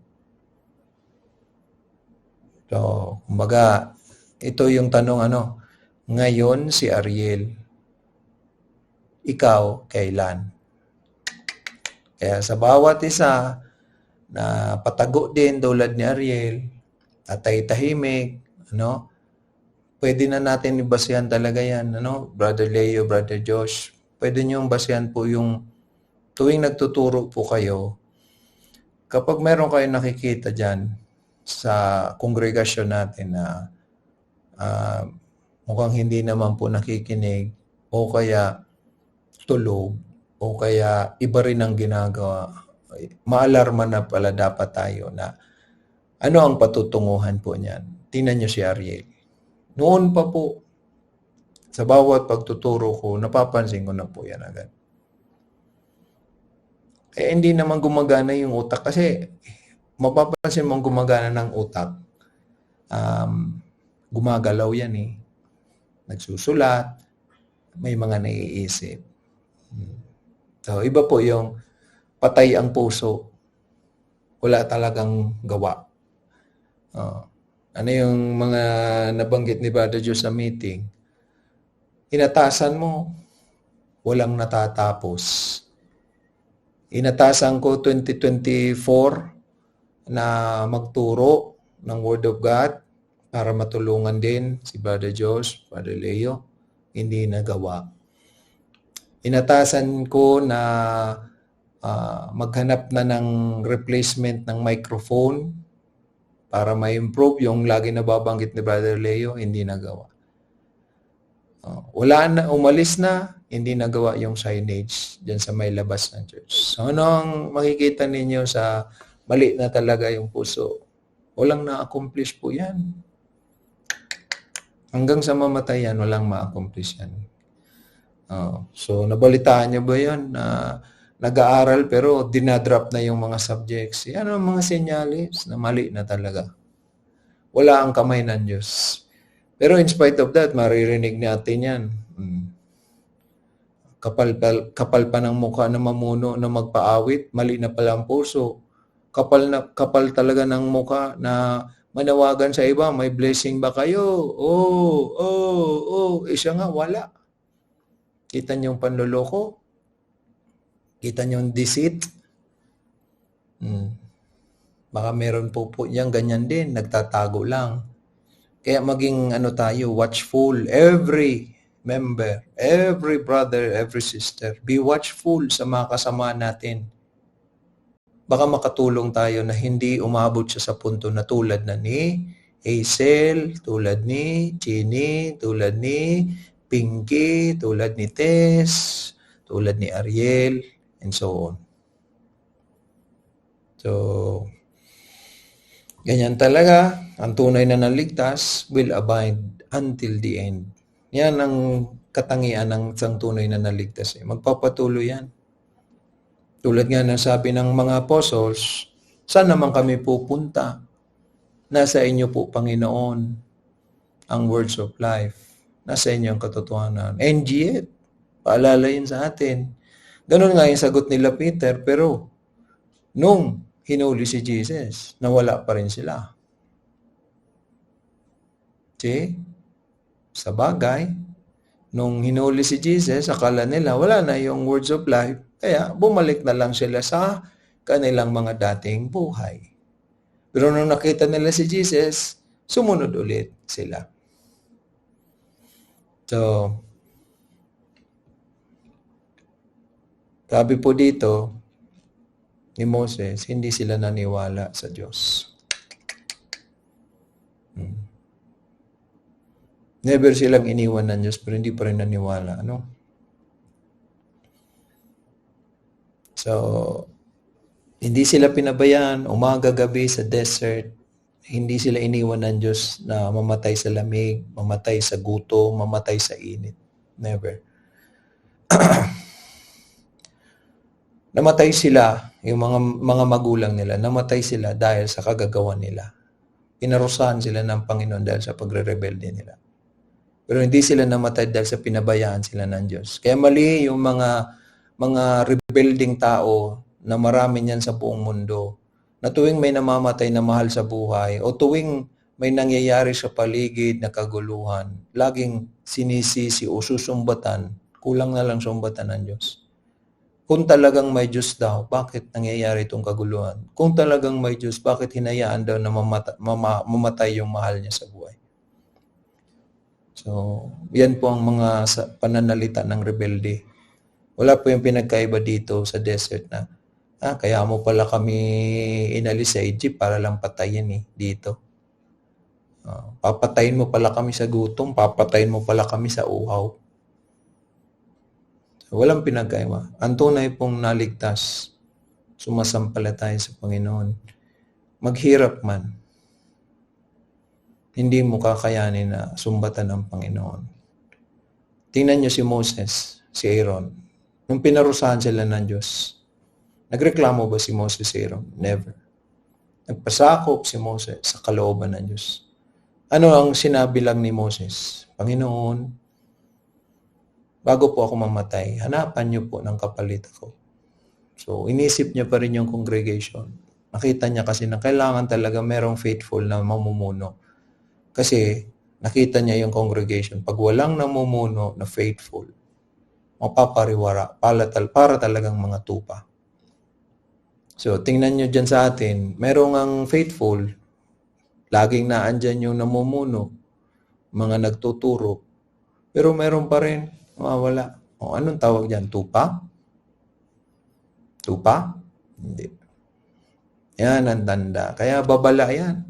So, kumbaga, ito yung tanong ngayon si Ariel, ikaw kailan? Kaya sa bawat isa na patago din tulad ni Ariel, tatay-tahimik, pwede na natin ibasihan talaga yan, Brother Leo, Brother Josh, pwede niyong basihan po yung tuwing nagtuturo po kayo, kapag meron kayong nakikita dyan sa kongregasyon natin na mukhang hindi naman po nakikinig o kaya tulog o kaya iba rin ang ginagawa, maalarma na pala dapat tayo na ano ang patutunguhan po niyan. Tingnan niyo si Ariel. Noon pa po, sa bawat pagtuturo ko, napapansin ko na po yan agad. Hindi naman gumagana yung utak kasi mapapansin mong gumagana ng utak. Gumagalaw yan eh. Nagsusulat, may mga naiisip. So, iba po yung patay ang puso. Wala talagang gawa. Ano yung mga nabanggit ni Brother Joe sa meeting? Inatasan mo, walang natatapos. Inatasan ko 2024 na magturo ng Word of God para matulungan din si Brother Josh, Brother Leo. Hindi nagawa. Inatasan ko na maghanap na ng replacement ng microphone para ma-improve yung lagi nababanggit ni Brother Leo, hindi nagawa. Wala na, umalis na, hindi nagawa yung signage dyan sa may labas ng church. So ano ang makikita ninyo sa mali na talaga yung puso? Walang na-accomplish po yan. Hanggang sa mamatayan, walang ma-accomplish yan. So nabalitaan nyo ba yun? Nag-aaral pero dinadrop na yung mga subjects. Yan ang mga senyales na mali na talaga. Wala ang kamay ng Diyos. Pero in spite of that, maririnig natin yan. Kapal pa ng mukha na mamuno na magpaawit, mali na pala ang puso. Kapal talaga ng mukha na manawagan sa iba, may blessing ba kayo? Siya nga, wala. Kita niyo yung panloloko? Kita niyo yung deceit? Baka meron po yan, ganyan din, nagtatago lang. Kaya maging tayo, watchful. Every member, every brother, every sister, be watchful sa mga kasama natin. Baka makatulong tayo na hindi umabot siya sa punto na tulad na ni Hazel, tulad ni Ginny, tulad ni Pinky, tulad ni Tess, tulad ni Ariel, and so on. So, ganyan talaga, ang tunay na naligtas will abide until the end. Yan ang katangian ng isang tunay na naligtas. Magpapatuloy yan. Tulad nga ng sabi ng mga apostles, saan naman kami pupunta? Nasa inyo po, Panginoon, ang words of life. Nasa inyo ang katotohanan. And yet, paalala yun sa atin. Ganun nga yung sagot nila Peter, pero nung hinuli si Jesus, nawala pa rin sila. See? Sa bagay, nung hinuli si Jesus, akala nila wala na yung words of life, kaya bumalik na lang sila sa kanilang mga dating buhay. Pero nung nakita nila si Jesus, sumunod ulit sila. So, sabi po dito ni Moses, hindi sila naniwala sa Diyos. Never silang iniwan ng Diyos, pero hindi pa rin naniwala. So, hindi sila pinabayaan, umaga-gabi sa desert. Hindi sila iniwan ng Diyos na mamatay sa lamig, mamatay sa gutom, mamatay sa init. Never. Namatay sila, yung mga magulang nila, namatay sila dahil sa kagagawan nila. Pinarusahan sila ng Panginoon dahil sa pagre-rebelde nila. Pero hindi sila namatay dahil sa pinabayaan sila ng Diyos. Kaya mali yung mga rebelding tao na marami niyan sa buong mundo, na tuwing may namamatay na mahal sa buhay o tuwing may nangyayari sa paligid na kaguluhan, laging sinisisi o susumbatan, kulang na lang sumbatan ng Diyos. Kung talagang may Diyos daw, bakit nangyayari itong kaguluhan? Kung talagang may Diyos, bakit hinayaan daw na mamatay yung mahal niya sa buhay? So, yan po ang mga pananalita ng rebelde. Wala po yung pinagkaiba dito sa desert na, kaya mo pala kami inalis sa Egypt para lang patayin dito. Papatayin mo pala kami sa gutom, papatayin mo pala kami sa uhaw. So, walang pinagkaiba. Ang tunay pong naligtas, sumasampalataya sa Panginoon. Maghirap man, hindi mo kakayanin na sumbatan ng Panginoon. Tingnan nyo si Moses, si Aaron. Nung pinarusahan sila ng Diyos, nagreklamo ba si Moses si Aaron? Never. Nagpasakop si Moses sa kalooban ng Diyos. Ano ang sinabi lang ni Moses? Panginoon, bago po ako mamatay, hanapan niyo po ng kapalit ako. So, inisip niya pa rin yung congregation. Nakita niya kasi na kailangan talaga merong faithful na mamumuno. Kasi nakita niya yung congregation. Pag walang namumuno na faithful, mapapariwara para talagang mga tupa. So, tingnan nyo dyan sa atin, merong ang faithful, laging naandyan yung namumuno, mga nagtuturo, pero meron pa rin, mawawala. O anong tawag diyan? Tupa? Tupa? Hindi. Yan ang tanda. Kaya babala yan.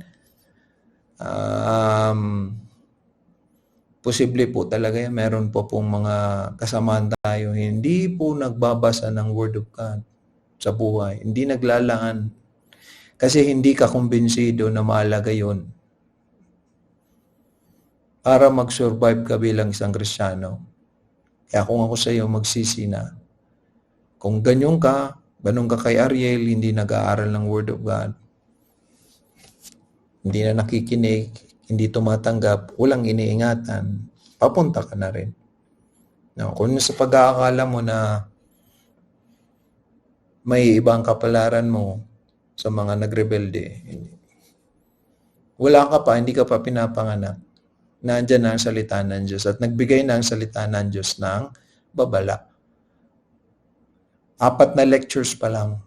Posible po talaga yan. Meron po pong mga kasamaan tayo hindi po nagbabasa ng Word of God sa buhay. Hindi naglalaan. Kasi hindi ka kumbinsido na mahalaga yun para mag-survive ka bilang isang Kristiyano. Kaya kung ako sa iyo magsisi na, kung ganyan ka kay Ariel, hindi nag-aaral ng Word of God, hindi na nakikinig, hindi tumatanggap, walang iniingatan, papunta ka na rin. No, kung sa pag-aakala mo na may ibang kapalaran mo sa mga nagrebelde, wala ka pa, hindi ka pa pinapanganak. Nandiyan na ang salita ng Diyos at nagbigay na ang salita ng Diyos ng babala. 4 na lectures pa lang,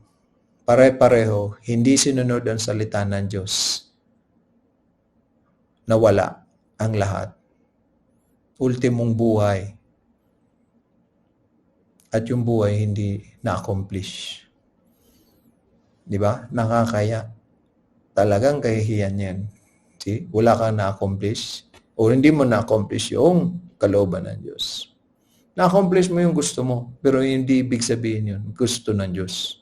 pare-pareho, hindi sinunod ang salita ng Diyos. Nawala ang lahat. Ultimong buhay. At yung buhay hindi na-accomplish. Di ba? Nakakaya. Talagang kahihiyan yan. See? Wala kang na-accomplish o hindi mo na-accomplish yung kalooban ng Diyos. Na-accomplish mo yung gusto mo, pero hindi ibig sabihin yun, gusto ng Diyos.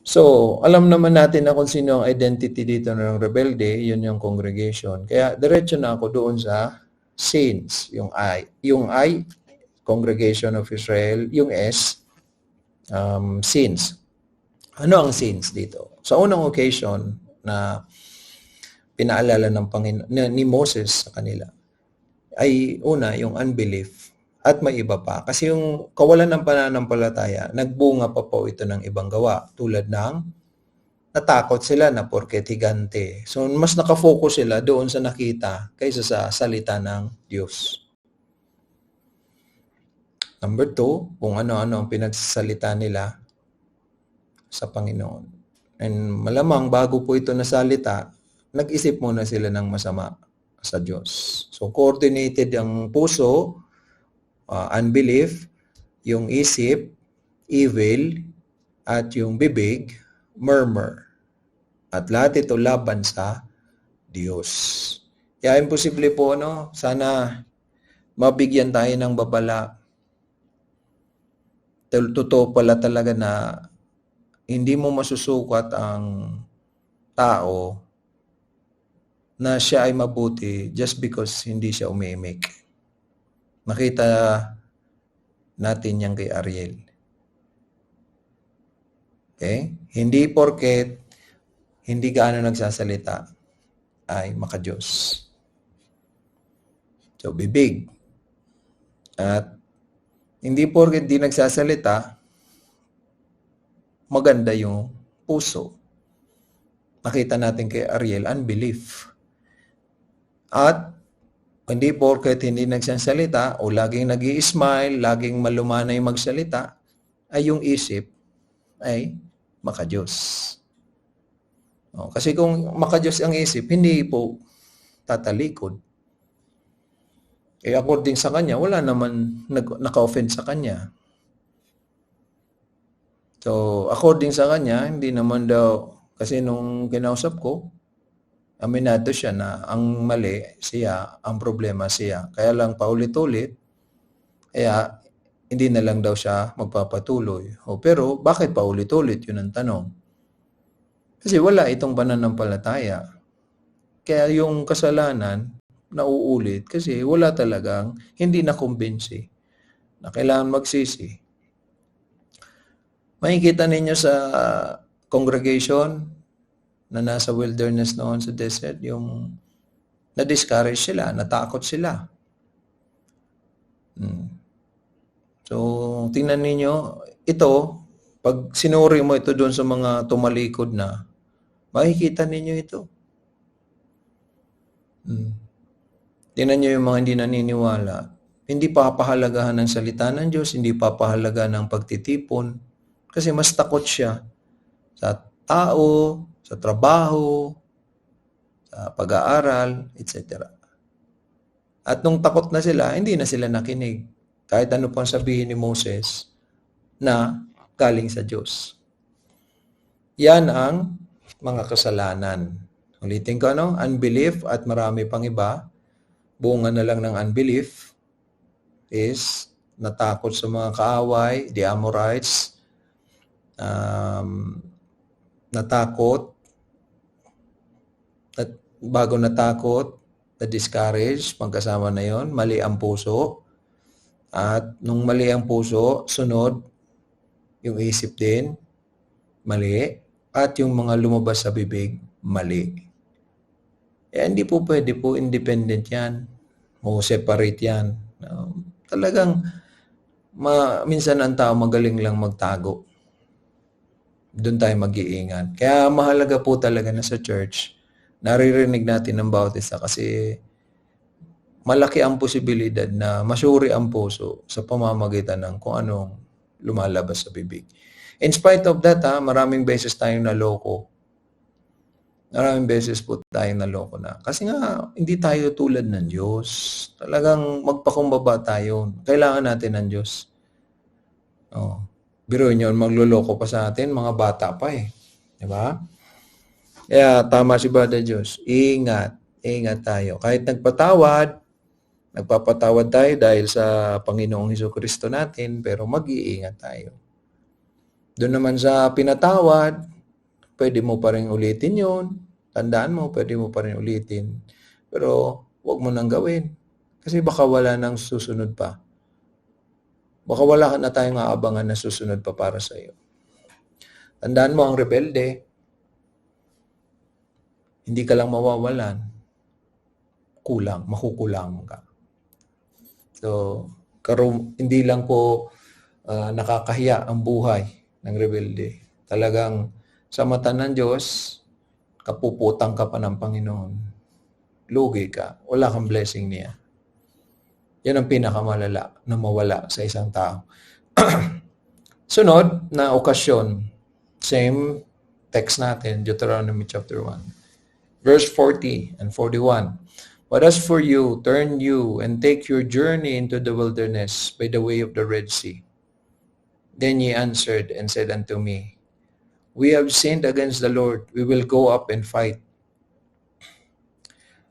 So, alam naman natin na kung sino ang identity dito ng rebelde, yun yung congregation. Kaya diretso na ako doon sa saints, yung I. Yung I, Congregation of Israel, yung S, saints. Ano ang saints dito? Sa unang occasion na pinaalala ng ni Moses sa kanila, ay una, yung unbelief. At may iba pa. Kasi yung kawalan ng pananampalataya, nagbunga pa po ito ng ibang gawa. Tulad ng natakot sila na porket higante. So, mas nakafocus sila doon sa nakita kaysa sa salita ng Diyos. Number 2, kung ano-ano ang pinagsasalita nila sa Panginoon. And malamang bago po ito nasalita, nag-isip muna sila ng masama sa Diyos. So, coordinated ang puso, unbelief, yung isip, evil, at yung bibig, murmur. At lahat ito laban sa Diyos. Kaya imposible po, no? Sana mabigyan tayo ng babala. Totoo pala talaga na hindi mo masusukat ang tao na siya ay mabuti just because hindi siya umimik. Makita natin yan kay Ariel. Okay? Hindi porket hindi gaano nagsasalita ay makadiyos. So, bibig. At hindi porket di nagsasalita, maganda yung puso. Nakita natin kay Ariel, unbelief. At hindi porket hindi nagsasalita o laging nag-i-smile, laging malumanay magsalita, ay yung isip ay makadiyos. Kasi kung makadiyos ang isip, hindi po tatalikod. According sa kanya, wala naman naka-offend sa kanya. So, according sa kanya, hindi naman daw, kasi nung kinausap ko, aminado siya na ang mali siya, ang problema siya. Kaya lang paulit-ulit, kaya hindi na lang daw siya magpapatuloy. Pero bakit paulit-ulit? Yun ang tanong. Kasi wala itong pananampalataya. Kaya yung kasalanan, nauulit kasi wala talagang hindi nakumbinsi na kailangan magsisi. Makikita ninyo sa congregation na nasa wilderness noon sa desert, yung na-discourage sila, natakot sila. So, tingnan ninyo, ito, pag sinuri mo ito doon sa mga tumalikod na, makikita ninyo ito. Tingnan nyo yung mga hindi naniniwala. Hindi papahalagahan ng salita ng Diyos, hindi papahalagahan ng pagtitipon. Kasi mas takot siya sa tao, sa trabaho, sa pag-aaral, etc. At nung takot na sila, hindi na sila nakinig. kahit ano pang sabihin ni Moses na galing sa Diyos. Yan ang mga kasalanan. Ulitin ko unbelief at marami pang iba. Bunga na lang ng unbelief is natakot sa mga kaaway, the Amorites, natakot, at bago natakot, na-discourage, pagkasama na yon, mali ang puso. At nung mali ang puso, sunod, yung isip din, mali. At yung mga lumabas sa bibig, mali. Hindi po pwede po, independent yan. O separate yan. Talagang, minsan ang tao magaling lang magtago. Doon tayo mag-iingat. Kaya mahalaga po talaga na sa church, naririnig natin ng bawat isa kasi malaki ang posibilidad na masuri ang puso sa pamamagitan ng kung anong lumalabas sa bibig. In spite of that, maraming beses tayong naloko. Maraming beses po tayong naloko na. Kasi nga, hindi tayo tulad ng Diyos. Talagang magpakumbaba tayo. Kailangan natin ng Diyos. Biro nyo, magluloko pa sa atin, mga bata pa eh. Diba? Kaya tama si Brother Diyos. Ingat tayo. Kahit nagpapatawad tayo dahil sa Panginoong Hesukristo natin, pero mag-iingat tayo. Doon naman sa pinatawad, pwede mo pa rin ulitin yun. Tandaan mo, pwede mo pa rin ulitin. Pero huwag mo nang gawin. Kasi baka wala nang susunod pa. Baka wala na tayong aabangan na susunod pa para sa iyo. Tandaan mo, ang rebelde, hindi ka lang mawawalan. Makukulang ka. So, hindi lang po nakakahiya ang buhay ng rebelde. Talagang sa mata ng Diyos, kapuputang ka pa ng Panginoon. Lugi ka. Wala kang blessing niya. Yan ang pinakamalala na mawala sa isang tao. Sunod na okasyon, same text natin, Deuteronomy chapter 1. Verse 40 and 41. But as for you, turn you and take your journey into the wilderness by the way of the Red Sea. Then ye answered and said unto me, We have sinned against the Lord. We will go up and fight,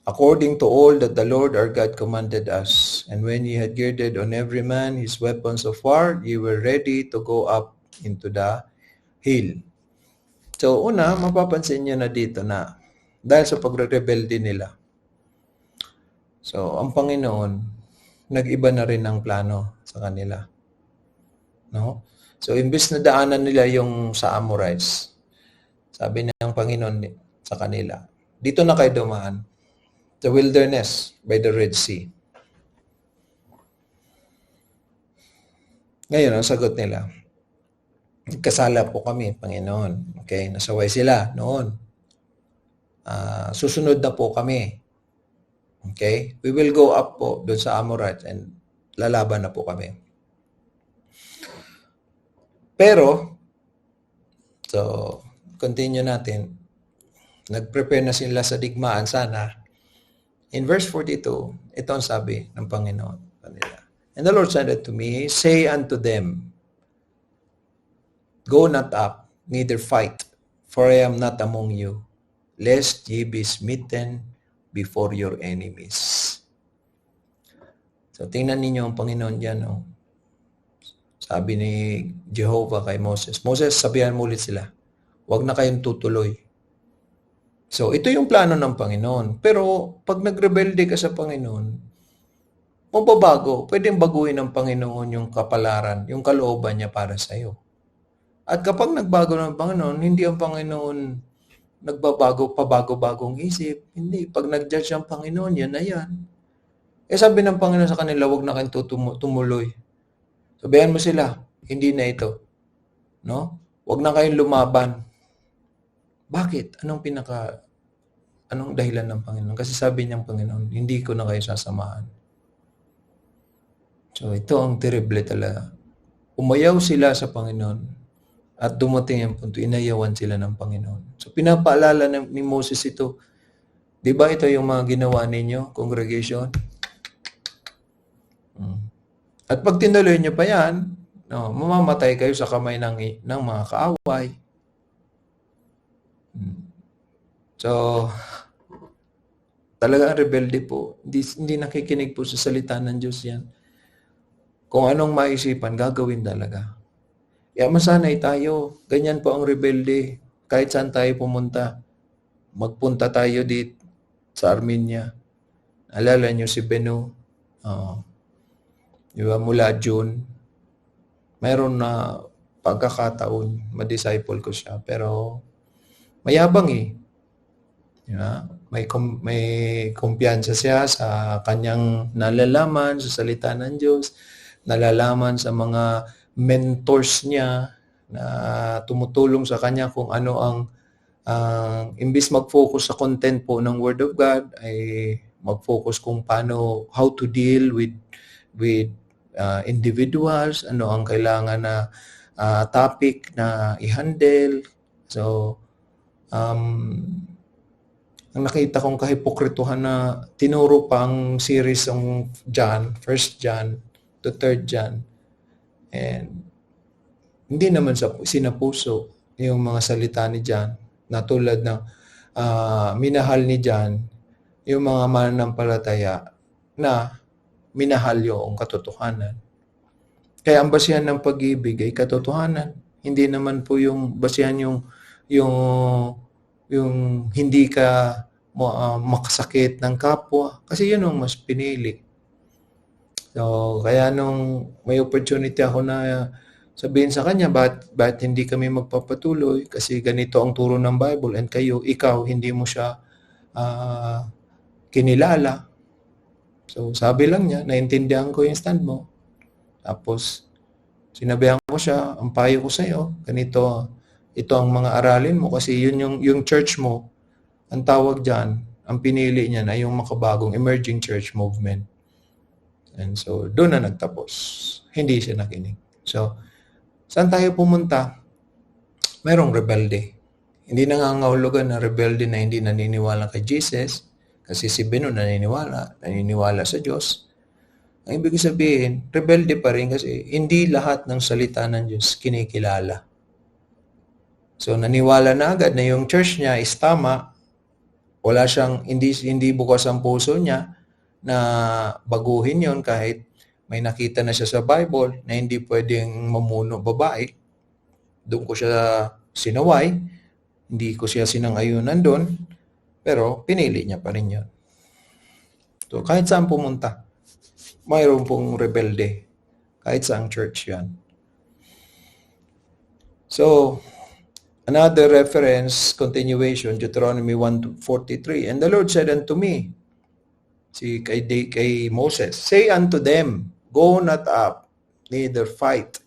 according to all that the Lord our God commanded us. And when ye had girded on every man his weapons of war, ye were ready to go up into the hill. So una, mapapansin nyo na dito na dahil sa pagre-rebelde nila. So ang Panginoon, nag-iba na rin ang plano sa kanila. No? So imbes na daanan nila yung sa Amorites, sabi ng Panginoon sa kanila, dito na kayo dumaan. The wilderness by the Red Sea. Ngayon, ang sagot nila, nagkasala po kami, Panginoon. Okay, nasaway sila noon. Susunod na po kami. Okay, we will go up po doon sa Amorites and lalaban na po kami. Pero, so, continue natin. Nag-prepare na sila sa digmaan sana. In verse 42, ito ang sabi ng Panginoon kanila. And the Lord said unto me, Say unto them, Go not up, neither fight, for I am not among you, lest ye be smitten before your enemies. So, tingnan ninyo ang Panginoon dyan. Sabi ni Jehovah kay Moses, Moses, sabihan mo ulit sila, huwag na kayong tutuloy. So, ito yung plano ng Panginoon. Pero, pag nagrebelde ka sa Panginoon, mababago. Pwedeng baguhin ng Panginoon yung kapalaran, yung kalooban niya para sa iyo. At kapag nagbago ng Panginoon, hindi ang Panginoon nagbabago, pabago-bagong isip. Hindi. Pag nag-judge ang Panginoon, yan na yan. Sabi ng Panginoon sa kanila, huwag na kayong tumuloy. Sabihan mo sila, hindi na ito. No? Huwag na kayong lumaban. Bakit? Anong dahilan ng Panginoon? Kasi sabi niyang Panginoon, hindi ko na kayo sasamahan. So ito ang terrible talaga. Umayaw sila sa Panginoon at dumating ang punto, inayawan sila ng Panginoon. So pinapaalala ni Moses ito. Di ba ito yung mga ginawa ninyo, congregation? At pag tinuloy nyo pa yan, no, mamamatay kayo sa kamay ng mga kaaway. So, talagang rebelde po. Hindi nakikinig po sa salita ng Diyos yan. Kung anong maisipan, gagawin talaga. Kaya masanay tayo. Ganyan po ang rebelde. Kahit saan tayo pumunta. Magpunta tayo dito sa Armenia. Alala nyo si Beno. Diba, mula June. Mayroon na pagkakataon, ma-disciple ko siya. Pero mayabang eh. Diba? May kumpiyansa siya sa kanyang nalalaman, sa salita ng Diyos, nalalaman sa mga mentors niya na tumutulong sa kanya kung ano ang imbis mag-focus sa content po ng Word of God, ay mag-focus kung paano, how to deal with individuals, ano ang kailangan na topic na i-handle. So, ang nakita kong kahipokrituhan na tinuro pang series ng John, 1 John to 3 John. And hindi naman sinapuso yung mga salita ni John na tulad ng minahal ni John yung mga mananampalataya na minahal yung katotohanan. Kaya ang basihan ng pag-ibig ay katotohanan. Hindi naman po yung basihan yung hindi ka makasakit ng kapwa. Kasi yun ang mas pinili. So, kaya nung may opportunity ako na sabihin sa kanya, ba't hindi kami magpapatuloy? Kasi ganito ang turo ng Bible and ikaw, hindi mo siya kinilala. So, sabi lang niya, naintindihan ko yung stand mo. Tapos, sinabihan ko siya, ang payo ko sa'yo, ganito, ito ang mga aralin mo kasi yun yung church mo, ang tawag dyan, ang pinili niya na yung makabagong emerging church movement. And so, doon na nagtapos. Hindi siya nakinig. So, saan tayo pumunta? Mayroong rebelde. Hindi nangangahulugan na rebelde na hindi naniniwala kay Jesus kasi si Beno naniniwala sa Diyos. Ang ibig sabihin, rebelde pa rin kasi hindi lahat ng salita ng Diyos kinikilala. So, naniwala na agad na yung church niya is tama. Wala siyang, hindi bukas ang puso niya na baguhin yon kahit may nakita na siya sa Bible na hindi pwedeng mamuno babae. Doon ko siya sinaway. Hindi ko siya sinang-ayunan doon. Pero pinili niya pa rin yun. So, kahit saan pumunta, mayroon pong rebelde. Kahit saang church yan. So, another reference, continuation, Deuteronomy 1:43. And the Lord said unto me, kay Moses, say unto them, go not up, neither fight.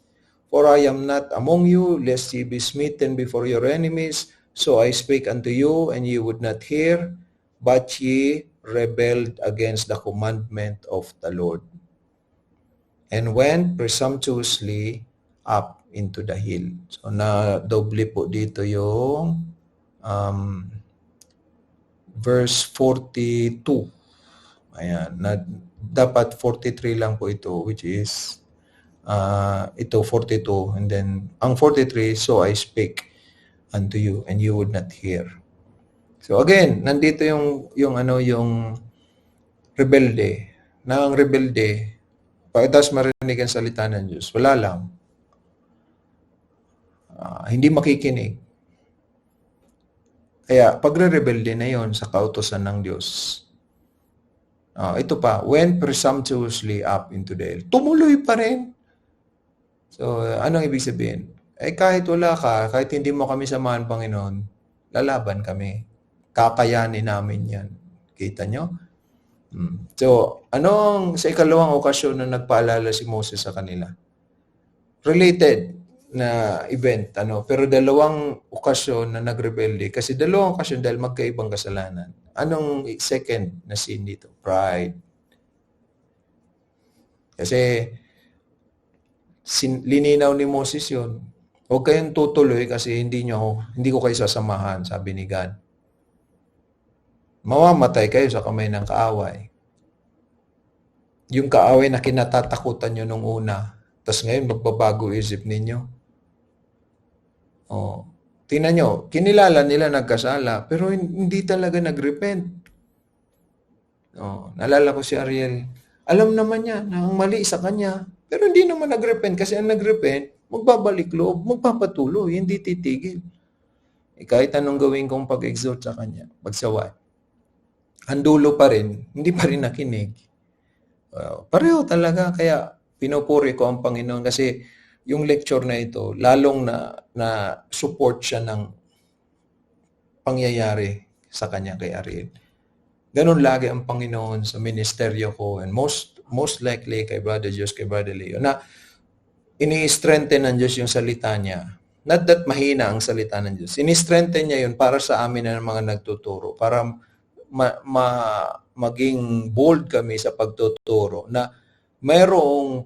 For I am not among you, lest ye be smitten before your enemies. So I spake unto you, and ye would not hear, but ye rebelled against the commandment of the Lord, and went presumptuously up into the hill. So na doble po dito yung verse 42. Ayan, dapat 43 lang po ito, which is ito 42, and then ang 43, so I spake unto you and you would not hear. So again, nandito yung rebelde. Na ang rebelde, pagkatapos marinig ang salita ng Diyos, wala lang. Hindi makikinig. Kaya pagre-rebelde na yon sa kautusan ng Diyos. Ito pa, went presumptuously up into the hill. Tumuloy pa rin. So, anong ibig sabihin? Kahit wala ka, kahit hindi mo kami samahan, Panginoon, lalaban kami. Kakayanin namin yan. Kita nyo? So, sa ikalawang okasyon na nagpaalala si Moses sa kanila? Related na event, pero dalawang okasyon na nagrebelde. Kasi dalawang okasyon dahil magkaibang kasalanan. Anong second na sin dito? Pride. Kasi lininaw ni Moses yun. Huwag kayong tutuloy kasi hindi ko kayo sasamahan, sabi ni God. Mamamatay kayo sa kamay ng kaaway. Yung kaaway na kinatatakutan nyo nung una, tapos ngayon magbabago isip ninyo. Oh. Tingnan nyo, kinilala nila nagkasala, pero hindi talaga nag-repent. Oh, naalala ko si Ariel, alam naman niya na ang mali sa kanya, pero hindi naman nag-repent kasi ang nag-repent, magbabalik loob, magpapatuloy, hindi titigil. Kahit anong gawin kong pag-exhort sa kanya, pagsaway, ang dulo pa rin, hindi pa rin nakinig. Pareho talaga, kaya pinupuri ko ang Panginoon kasi yung lecture na ito, lalong na support siya ng pangyayari sa kanya kay Ariel. Ganun lagi ang Panginoon sa ministeryo ko and most likely kay Brother Diyos, kay Brother Leo, na ini-strengthen ng Diyos yung salita niya. Not that mahina ang salita ng Diyos. Ini-strengthen niya yun para sa amin na mga nagtuturo, para maging bold kami sa pagtuturo na mayroong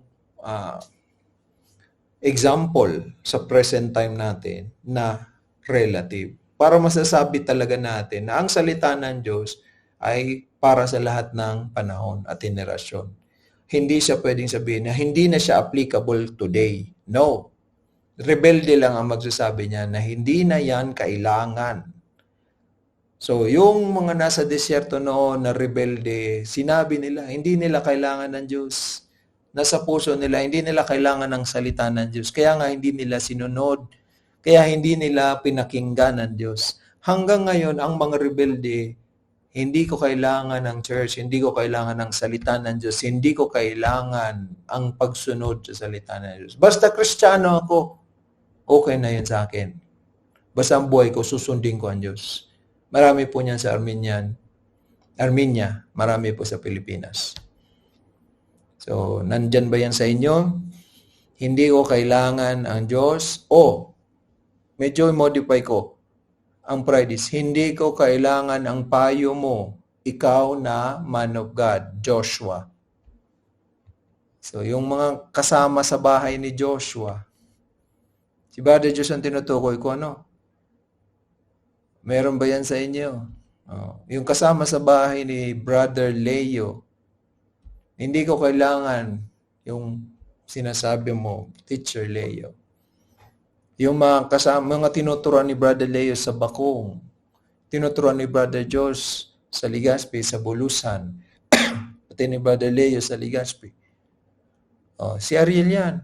example sa present time natin na relative. Para masasabi talaga natin na ang salita ng Diyos ay para sa lahat ng panahon at henerasyon. Hindi siya pwedeng sabihin na hindi na siya applicable today. No. Rebelde lang ang magsasabi niya na hindi na yan kailangan. So, yung mga nasa desierto noon na rebelde, sinabi nila, hindi nila kailangan ng Diyos. Nasa puso nila, hindi nila kailangan ng salita ng Diyos. Kaya nga hindi nila sinunod. Kaya hindi nila pinakinggan ng Diyos. Hanggang ngayon, ang mga rebelde, hindi ko kailangan ng church, hindi ko kailangan ng salita ng Diyos, hindi ko kailangan ang pagsunod sa salita ng Diyos. Basta Kristiyano ako, okay na yun sa akin. Basta ang buhay ko, susundin ko ang Diyos. Marami po niyan sa Armenia, marami po sa Pilipinas. So, nandyan ba yan sa inyo? Hindi ko kailangan ang Diyos. Medyo modify ko. Ang pride is, hindi ko kailangan ang payo mo, ikaw na man of God, Joshua. So, yung mga kasama sa bahay ni Joshua, si Brother Diyos ang tinutukoy ko, ano? Meron ba yan sa inyo? Yung kasama sa bahay ni Brother Leo, hindi ko kailangan yung sinasabi mo, Teacher Leo. Yung mga kasama, mga tinuturuan ni Brother Leo sa Bakong, tinuturuan ni Brother Diyos sa Legazpi, sa Bulusan, pati ni Brother Leo sa Legazpi. Si Ariel yan,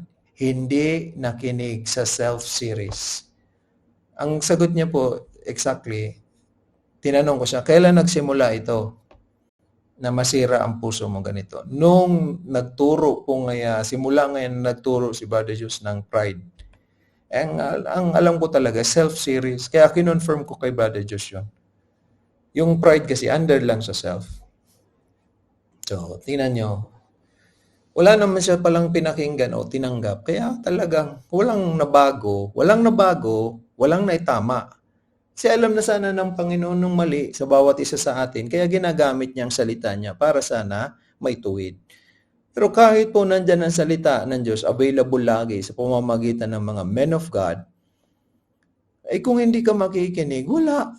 hindi nakinig sa self-series. Ang sagot niya po, exactly, tinanong ko siya, kailan nagsimula ito na masira ang puso mo ganito? Nung nagturo po simula ngayon nagturo si Brother Diyos ng pride. Ang alam ko talaga, self-series. Kaya kinonfirm ko kay Brother Diyos yun. Yung pride kasi under lang sa self. So, tingnan nyo. Wala naman siya palang pinakinggan o tinanggap. Kaya talagang walang nabago, walang naitama. Kasi alam na sana ng Panginoon ng mali sa bawat isa sa atin, kaya ginagamit niya ang salita niya para sana may tuwid. Pero kahit po nandyan ang salita ng Diyos, available lagi sa pamamagitan ng mga men of God, ay kung hindi ka makikinig, wala.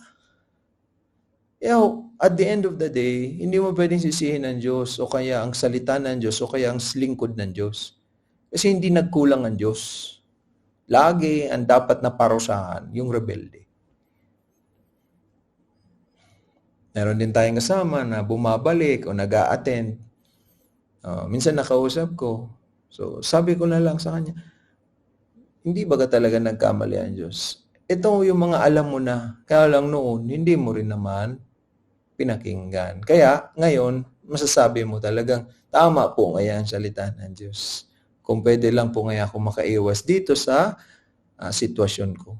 At the end of the day, hindi mo pwedeng sisihin ng Diyos o kaya ang salita ng Diyos o kaya ang lingkod ng Diyos. Kasi hindi nagkulang ang Diyos. Lagi ang dapat na parusahan, yung rebelde. Meron din tayong kasama na bumabalik o nag-a-attend. Minsan nakausap ko. So, sabi ko na lang sa kanya, hindi ba ka talaga nagkamali ang Diyos? Ito yung mga alam mo na, kaya lang noon, hindi mo rin naman pinakinggan. Kaya, ngayon, masasabi mo talagang, tama po ngayon ang salita ng Diyos. Kung pwede lang po ngayon ako makaiwas dito sa sitwasyon ko.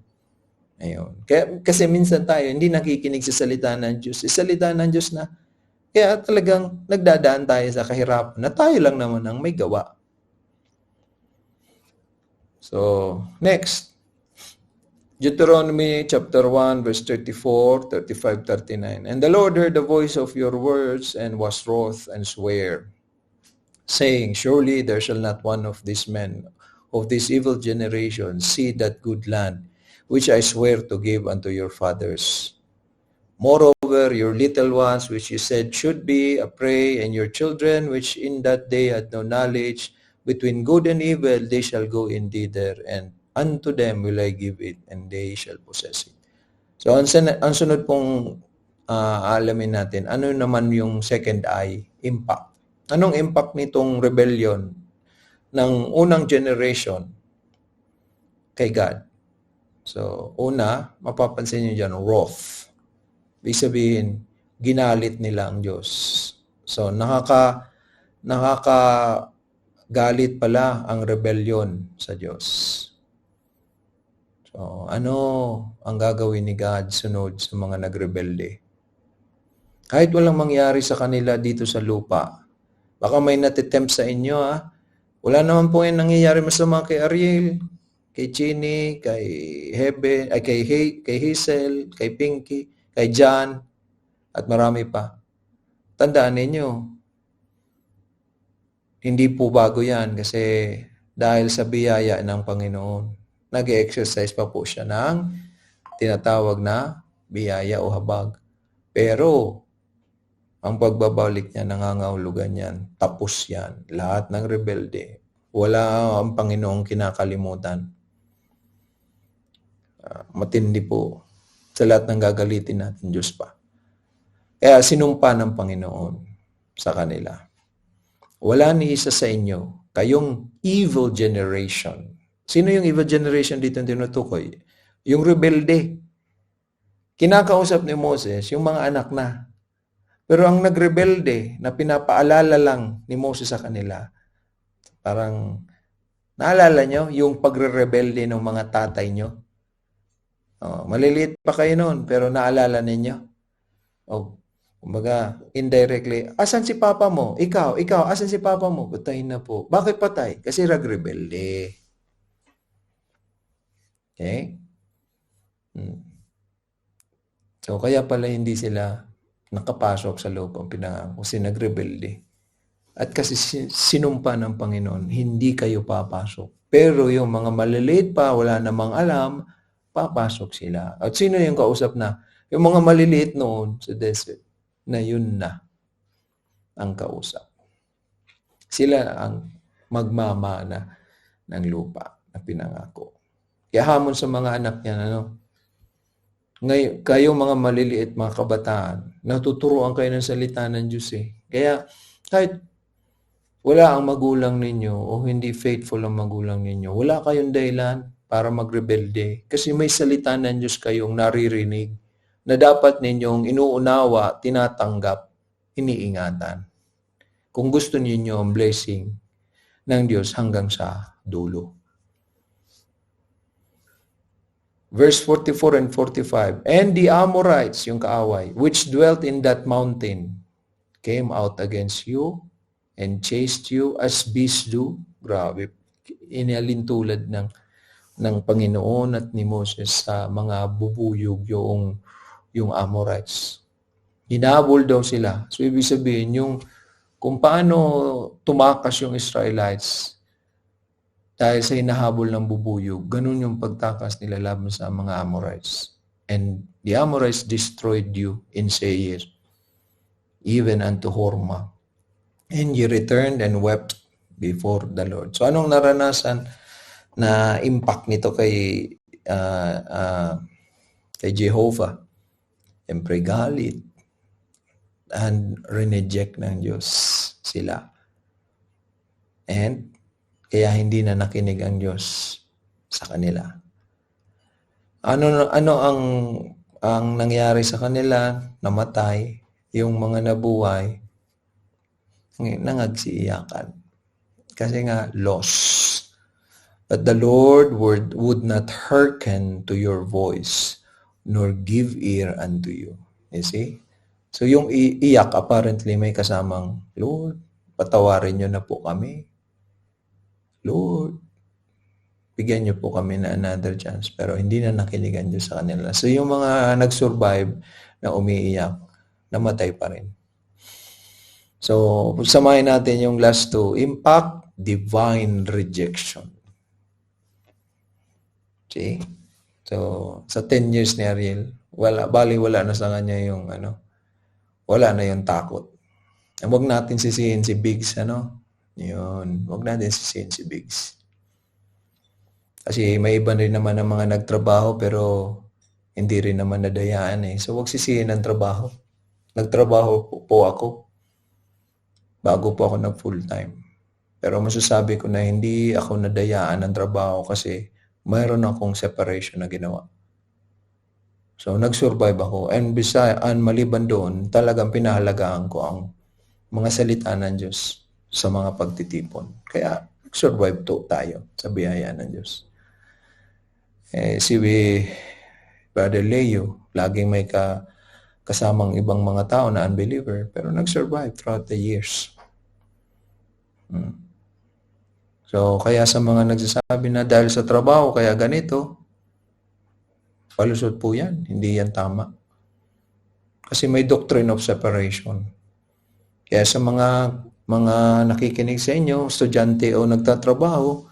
Ayun. Kasi minsan tayo, hindi nakikinig sa salita ng Diyos. Salita ng Diyos na, kaya talagang nagdadaan tayo sa kahirapan na tayo lang naman ang may gawa. So, next. Deuteronomy chapter 1, verse 34, 35, 39. And the Lord heard the voice of your words and was wroth and sware, saying, surely there shall not one of these men of this evil generation see that good land which I swear to give unto your fathers. Moreover, over your little ones, which you said should be a prey, and your children, which in that day had no knowledge, between good and evil, they shall go indeed there, and unto them will I give it, and they shall possess it. So, ang sunod pong alamin natin, ano naman yung second I, impact. Anong impact nitong rebellion ng unang generation kay God? So, una, mapapansin niyo dyan, wrath. Ibig sabihin, ginalit nila ang Diyos. So, nakakagalit pala ang rebellion sa Diyos. So, ano ang gagawin ni God sunod sa mga nagrebelde? Kahit walang mangyari sa kanila dito sa lupa, baka may natitempt sa inyo, wala naman po yung nangyayari masama kay Ariel, kay Ginny, kay Hebe, ay kay Hazel, kay Pinky, kay John, at marami pa. Tandaan ninyo, hindi po bago yan kasi dahil sa biyaya ng Panginoon, nag-exercise pa po siya ng tinatawag na biyaya o habag. Pero, ang pagbabalik niya, nangangahulugan yan, tapos yan. Lahat ng rebelde, wala ang Panginoong kinakalimutan. Matindi po sa lahat ng gagalitin natin, Diyos pa. Kaya sinumpa ng Panginoon sa kanila. Wala ni isa sa inyo, kayong evil generation. Sino yung evil generation dito ang tinutukoy? Yung rebelde. Kinakausap ni Moses, yung mga anak na. Pero ang nagrebelde na pinapaalala lang ni Moses sa kanila, parang naalala nyo yung pagre-rebelde ng mga tatay nyo? Maliliit pa kayo noon, pero naalala ninyo? Kumbaga, indirectly, asan si papa mo? Ikaw, asan si papa mo? Patay na po. Bakit patay? Kasi nagrebelde. Okay? So, kaya pala hindi sila nakapasok sa loob ng pinangako kasi nagrebelde. At kasi sinumpa ng Panginoon, hindi kayo papasok. Pero yung mga maliliit pa, wala namang alam, papasok sila. At sino yung kausap na? Yung mga maliliit noon sa desert, na yun na ang kausap. Sila ang magmamana ng lupa na pinangako. Kaya hamon sa mga anak niya, ngayon, kayo mga maliliit, mga kabataan, natuturuan kayo ng salita ng Diyos Kaya kahit wala ang magulang ninyo o hindi faithful ang magulang ninyo, wala kayong dahilan para magrebelde. Kasi may salita ng Diyos kayong naririnig na dapat ninyong inuunawa, tinatanggap, iniingatan. Kung gusto ninyo ang blessing ng Diyos hanggang sa dulo. Verse 44 and 45, and the Amorites, yung kaaway, which dwelt in that mountain, came out against you and chased you as beasts do. Grabe, inalintulad ng Panginoon at ni Moses sa mga bubuyog yung Amorites. Hinabol daw sila. So, ibig sabihin, kung paano tumakas yung Israelites dahil sa hinahabol ng bubuyog, ganun yung pagtakas nila laban sa mga Amorites. And the Amorites destroyed you in Seir, even unto Hormah. And you returned and wept before the Lord. So anong naranasan na impact nito kay Jehovah? Siyempre galit and reneject ng Diyos sila. And kaya hindi na nakinig ang Diyos sa kanila. Ano ang nangyari sa kanila? Namatay. Yung mga nabuhay, nangagsiiyakan. Kasi nga, loss. But the Lord would not hearken to your voice, nor give ear unto you. You see? So yung iyak, apparently may kasamang, Lord, patawarin niyo na po kami. Lord, bigyan niyo po kami na another chance. Pero hindi na nakinigan Diyos sa kanila. So yung mga nag-survive na umiiyak, namatay pa rin. So, samahin natin yung last two. Impact, divine rejection. See? So, sa 10 years ni Ariel, wala na sa kanya yung wala na yung takot. Huwag natin sisihin si Biggs, ano? Yun, huwag natin sisihin si Biggs. Kasi may iba rin naman ng mga nagtrabaho pero hindi rin naman nadayaan eh. So huwag sisihin ang trabaho. Nagtrabaho po ako bago po ako nag full-time. Pero masasabi ko na hindi ako nadayaan ng trabaho kasi mayroon akong separation na ginawa. So nag-survive ako. And maliban doon, talagang pinahalagaan ko ang mga salita ng Diyos sa mga pagtitipon. Kaya nag-survive tayo sa biyaya ng Diyos. Si Brother Leo, laging may kasamang ibang mga tao na unbeliever, pero nag-survive throughout the years. So, kaya sa mga nagsasabi na dahil sa trabaho, kaya ganito, palusot po yan. Hindi yan tama. Kasi may doctrine of separation. Kaya sa mga nakikinig sa inyo, estudyante o nagtatrabaho,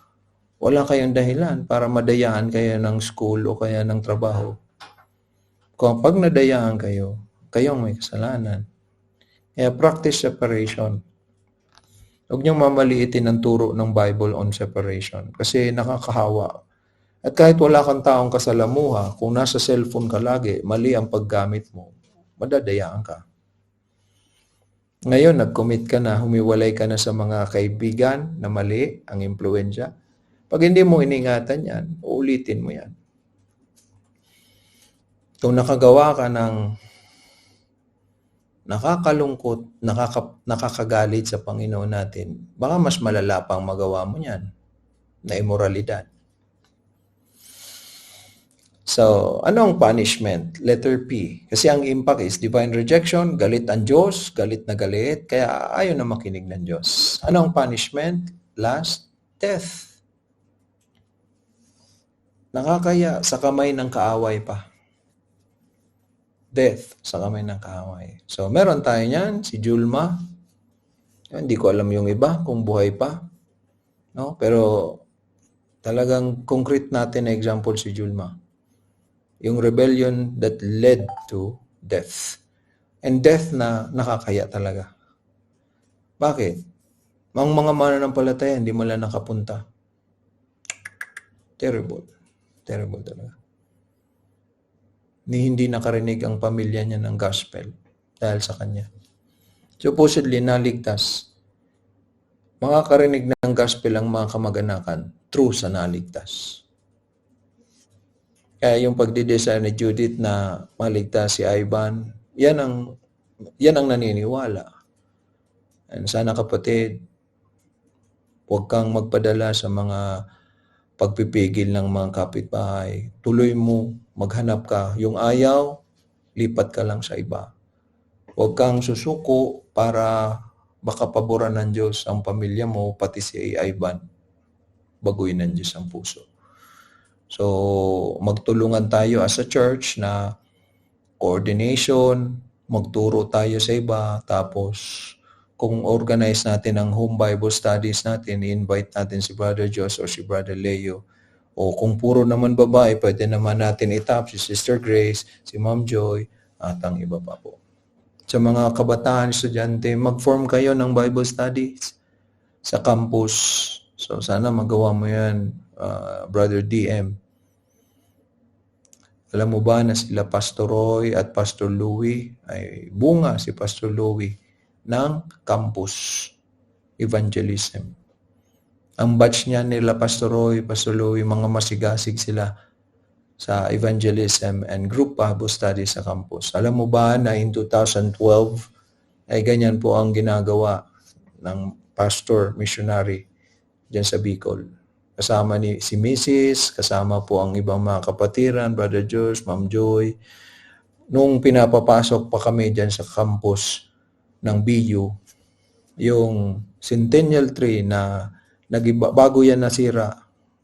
wala kayong dahilan para madayaan kayo ng school o kaya ng trabaho. Kung pag nadayaan kayo, kayong may kasalanan. Kaya practice separation. Huwag niyong mamaliitin ang turo ng Bible on separation kasi nakakahawa. At kahit wala kang taong kasalamuha, kung nasa cellphone ka lagi, mali ang paggamit mo, madadayaan ka. Ngayon, nag-commit ka na, humiwalay ka na sa mga kaibigan na mali ang impluensya. Pag hindi mo iningatan yan, uulitin mo yan. Kung nakagawa ka ng nakakalungkot, nakakagalit sa Panginoon natin, baka mas malala pang magawa mo yan na immoralidad. So, ano ang punishment? Letter P. Kasi ang impact is divine rejection, galit ang Diyos, galit na galit, kaya ayaw na makinig ng Diyos. Ano ang punishment? Last, death. Nakakaya sa kamay ng kaaway pa. Death sa kamay ng kaaway. So, meron tayo niyan, si Julma. Hindi ko alam yung iba kung buhay pa. No? Pero talagang concrete natin na example si Julma. Yung rebellion that led to death. And death na nakakaya talaga. Bakit? Ang mga mananampalataya hindi mo lang nakapunta. Terrible. Terrible talaga. Hindi nakarinig ang pamilya niya ng gospel dahil sa kanya. Supposedly, naligtas. Makakarinig ng gospel ang mga kamag-anakan through sa naligtas. Kaya yung pagdidesire ni Judith na maligtas si Ivan, yan ang naniniwala. And sana kapatid, huwag kang magpadala sa mga pagpipigil ng mga kapitbahay. Tuloy mo, maghanap ka. Yung ayaw, lipat ka lang sa iba. Huwag kang susuko para baka paboran ng Diyos ang pamilya mo, pati si Ivan. Baguhin ng Diyos ang puso. So, magtulungan tayo as a church na coordination, magturo tayo sa iba, tapos kung organize natin ang home Bible studies natin, i-invite natin si Brother Josh or si Brother Leo. O kung puro naman babae, pwede naman natin itap si Sister Grace, si Ma'am Joy, at ang iba pa po. Sa mga kabataan, estudyante, mag-form kayo ng Bible studies sa campus. So sana magawa mo yan, Brother DM. Alam mo ba na sila Pastor Roy at Pastor Louie, ay bunga si Pastor Louie ng campus evangelism. Ang batch niya nila Pastor Roy, Pastor Louie, mga masigasig sila sa evangelism and group Bible studies sa campus. Alam mo ba na in 2012 ay ganyan po ang ginagawa ng pastor missionary diyan sa Bicol. Kasama si Mrs., kasama po ang ibang mga kapatiran, Brother Josh, Ma'am Joy. Nung pinapapasok pa kami diyan sa campus ng BU, yung centennial tree na bago yan nasira,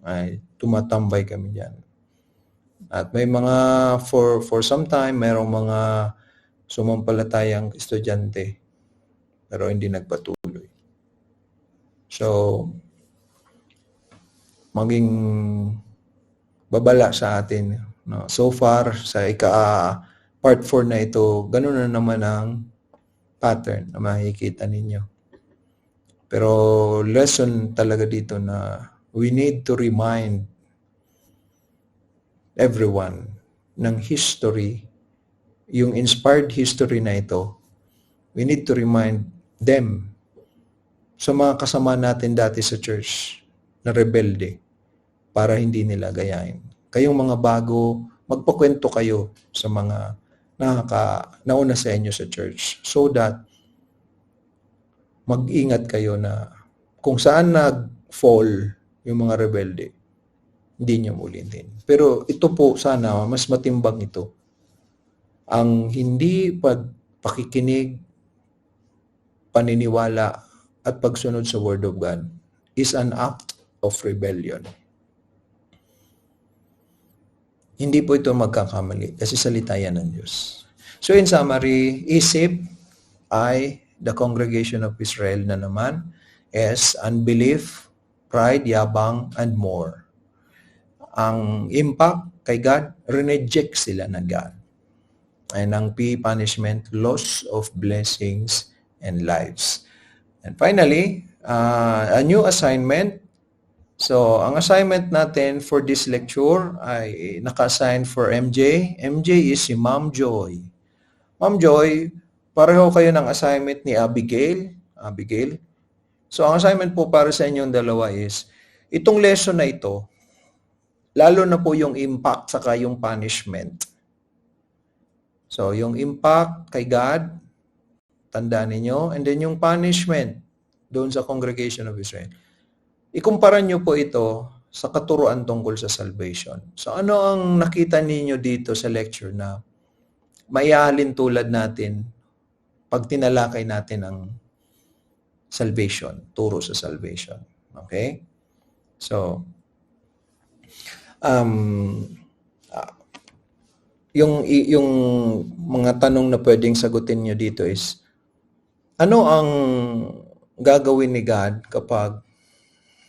ay tumatambay kami diyan. At may mga, for some time, mayroong mga sumampalatayang estudyante, pero hindi nagpatuloy. So, maging babala sa atin. No? So far, sa part 4 na ito, ganun na naman ang pattern na makikita ninyo. Pero lesson talaga dito na we need to remind everyone ng history, yung inspired history na ito. We need to remind them sa mga kasama natin dati sa church na rebelde para hindi nila gayahin. Kayong mga bago, magpakwento kayo sa mga nauna sa inyo sa church so that mag-ingat kayo na kung saan nag-fall yung mga rebelde, hindi nyo ulitin. Pero ito po sana, mas matimbang ito. Ang hindi pakikinig, paniniwala, at pagsunod sa Word of God is an act of rebellion. Hindi po ito magkakamali kasi salita yan ng Diyos. So in summary, isip ay the congregation of Israel na naman is unbelief, pride, yabang, and more. Ang impact kay God, reneject sila ng God. And ang P, punishment, loss of blessings and lives. And finally, a new assignment. So, ang assignment natin for this lecture ay naka-assign for MJ. MJ is si Ma'am Joy. Ma'am Joy, pareho kayo ng assignment ni Abigail. So, ang assignment po para sa inyong dalawa is, itong lesson na ito, lalo na po yung impact saka yung punishment. So, yung impact kay God, tandaan ninyo, and then yung punishment doon sa congregation of Israel. Ikumpara nyo po ito sa katuruan tungkol sa salvation. So, ano ang nakita ninyo dito sa lecture na maiaalin tulad natin pag tinalakay natin ang salvation, turo sa salvation. Okay? So, yung mga tanong na pwedeng sagutin nyo dito is, ano ang gagawin ni God kapag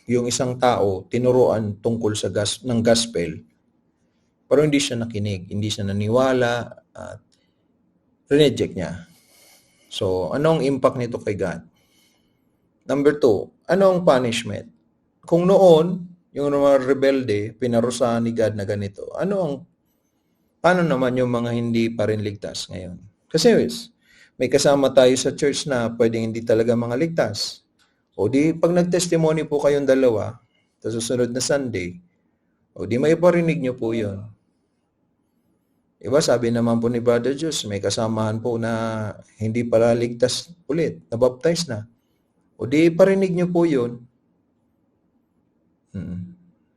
yung isang tao tinuruan tungkol sa ng gospel, pero hindi siya nakinig, hindi siya naniwala, at reneject niya. So, ano ang impact nito kay God? Number 2, ano ang punishment? Kung noon, yung mga rebelde, pinarusahan ni God na ganito, paano naman yung mga hindi pa rin ligtas ngayon? Kasi may kasama tayo sa church na pwedeng hindi talaga mga ligtas. O di, pag nag-testimony po kayong dalawa, sa susunod na Sunday, o di may parinig nyo po yun. Diba, sabi naman po ni Brother Diyos, may kasamahan po na hindi pala ligtas ulit, nabaptize na. O di, parinig nyo po yun.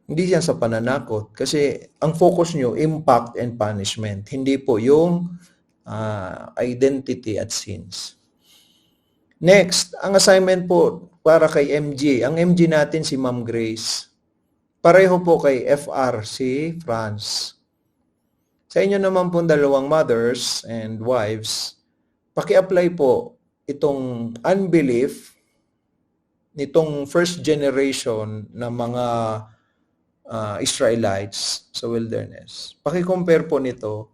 Hindi yan sa pananakot. Kasi ang focus nyo, impact and punishment. Hindi po yung identity at sins. Next, ang assignment po para kay MG. Ang MG natin si Ma'am Grace. Pareho po kay FR si Franz. Sa inyo naman po dalawang mothers and wives, paki-apply po itong unbelief nitong first generation na mga Israelites sa wilderness. Paki-compare po nito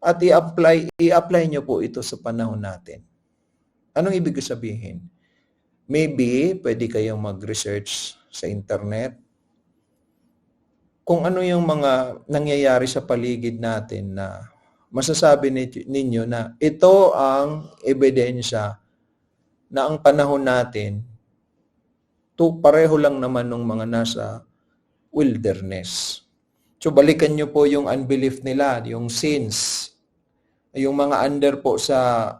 at i-apply nyo po ito sa panahon natin. Anong ibig sabihin? Maybe, pwede kayong mag-research sa internet kung ano yung mga nangyayari sa paligid natin na masasabi ninyo na ito ang ebidensya na ang panahon natin pareho lang naman ng mga nasa wilderness. So balikan nyo po yung unbelief nila, yung sins, yung mga under po sa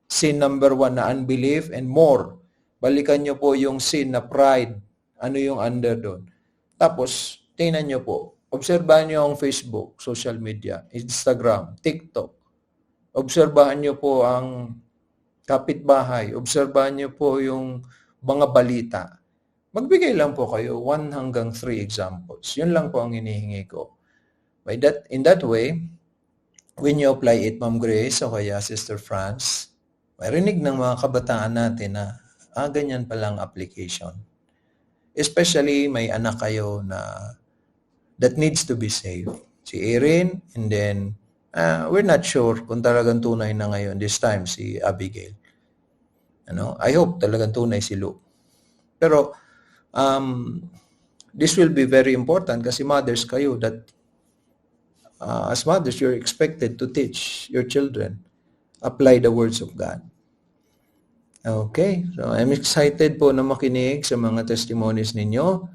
sin number 1 na unbelief and more. Balikan nyo po yung sin na pride. Ano yung under doon? Tapos, tingnan nyo po. Obserbahan nyo ang Facebook, social media, Instagram, TikTok. Obserbahan nyo po ang kapitbahay. Obserbahan nyo po yung mga balita. Magbigay lang po kayo 1 hanggang 3 examples. Yun lang po ang hinihingi ko. In that way, when you apply it, Ma'am Grace o kaya Sister Franz, marinig ng mga kabataan natin na ganyan palang application. Especially may anak kayo na that needs to be saved. Si Erin, and then we're not sure kung talagang tunay na ngayon this time si Abigail. I hope talagang tunay si Luke. Pero this will be very important kasi mothers kayo that as mothers, you're expected to teach your children, apply the words of God. Okay, so I'm excited po na makinig sa mga testimonies ninyo.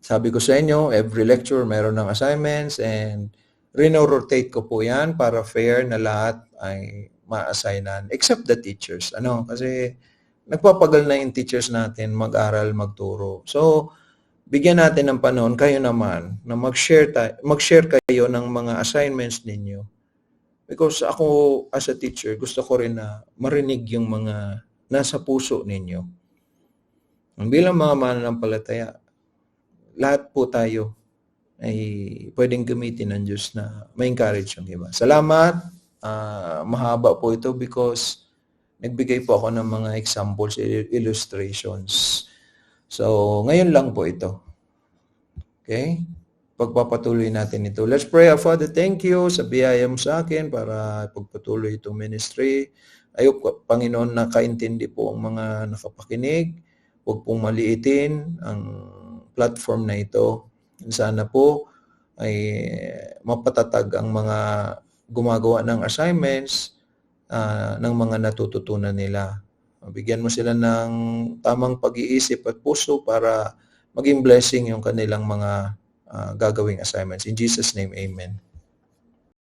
Sabi ko sa inyo, every lecture meron ng assignments and rino-rotate ko po yan para fair na lahat ay ma-assignan except the teachers. Kasi nagpapagal na yung teachers natin mag-aral, magturo. So, bigyan natin ng panahon, kayo naman, na mag-share kayo ng mga assignments ninyo. Because ako, as a teacher, gusto ko rin na marinig yung mga nasa puso ninyo. Bilang mga mananampalataya, lahat po tayo ay pwedeng gamitin ng Diyos na ma-encourage yung iba. Salamat. Mahaba po ito because nagbigay po ako ng mga examples, illustrations. So, ngayon lang po ito. Okay? Pagpapatuloy natin ito. Let's pray. Our Father, thank you sa biyaya mo sa akin para pagpatuloy itong ministry. Ayok, Panginoon, na kaintindi po ang mga nakapakinig. Huwag pong maliitin ang platform na ito. Sana po ay mapatatag ang mga gumagawa ng assignments ng mga natututunan nila. Bigyan mo sila ng tamang pag-iisip at puso para maging blessing yung kanilang mga gagawing assignments. In Jesus' name, amen.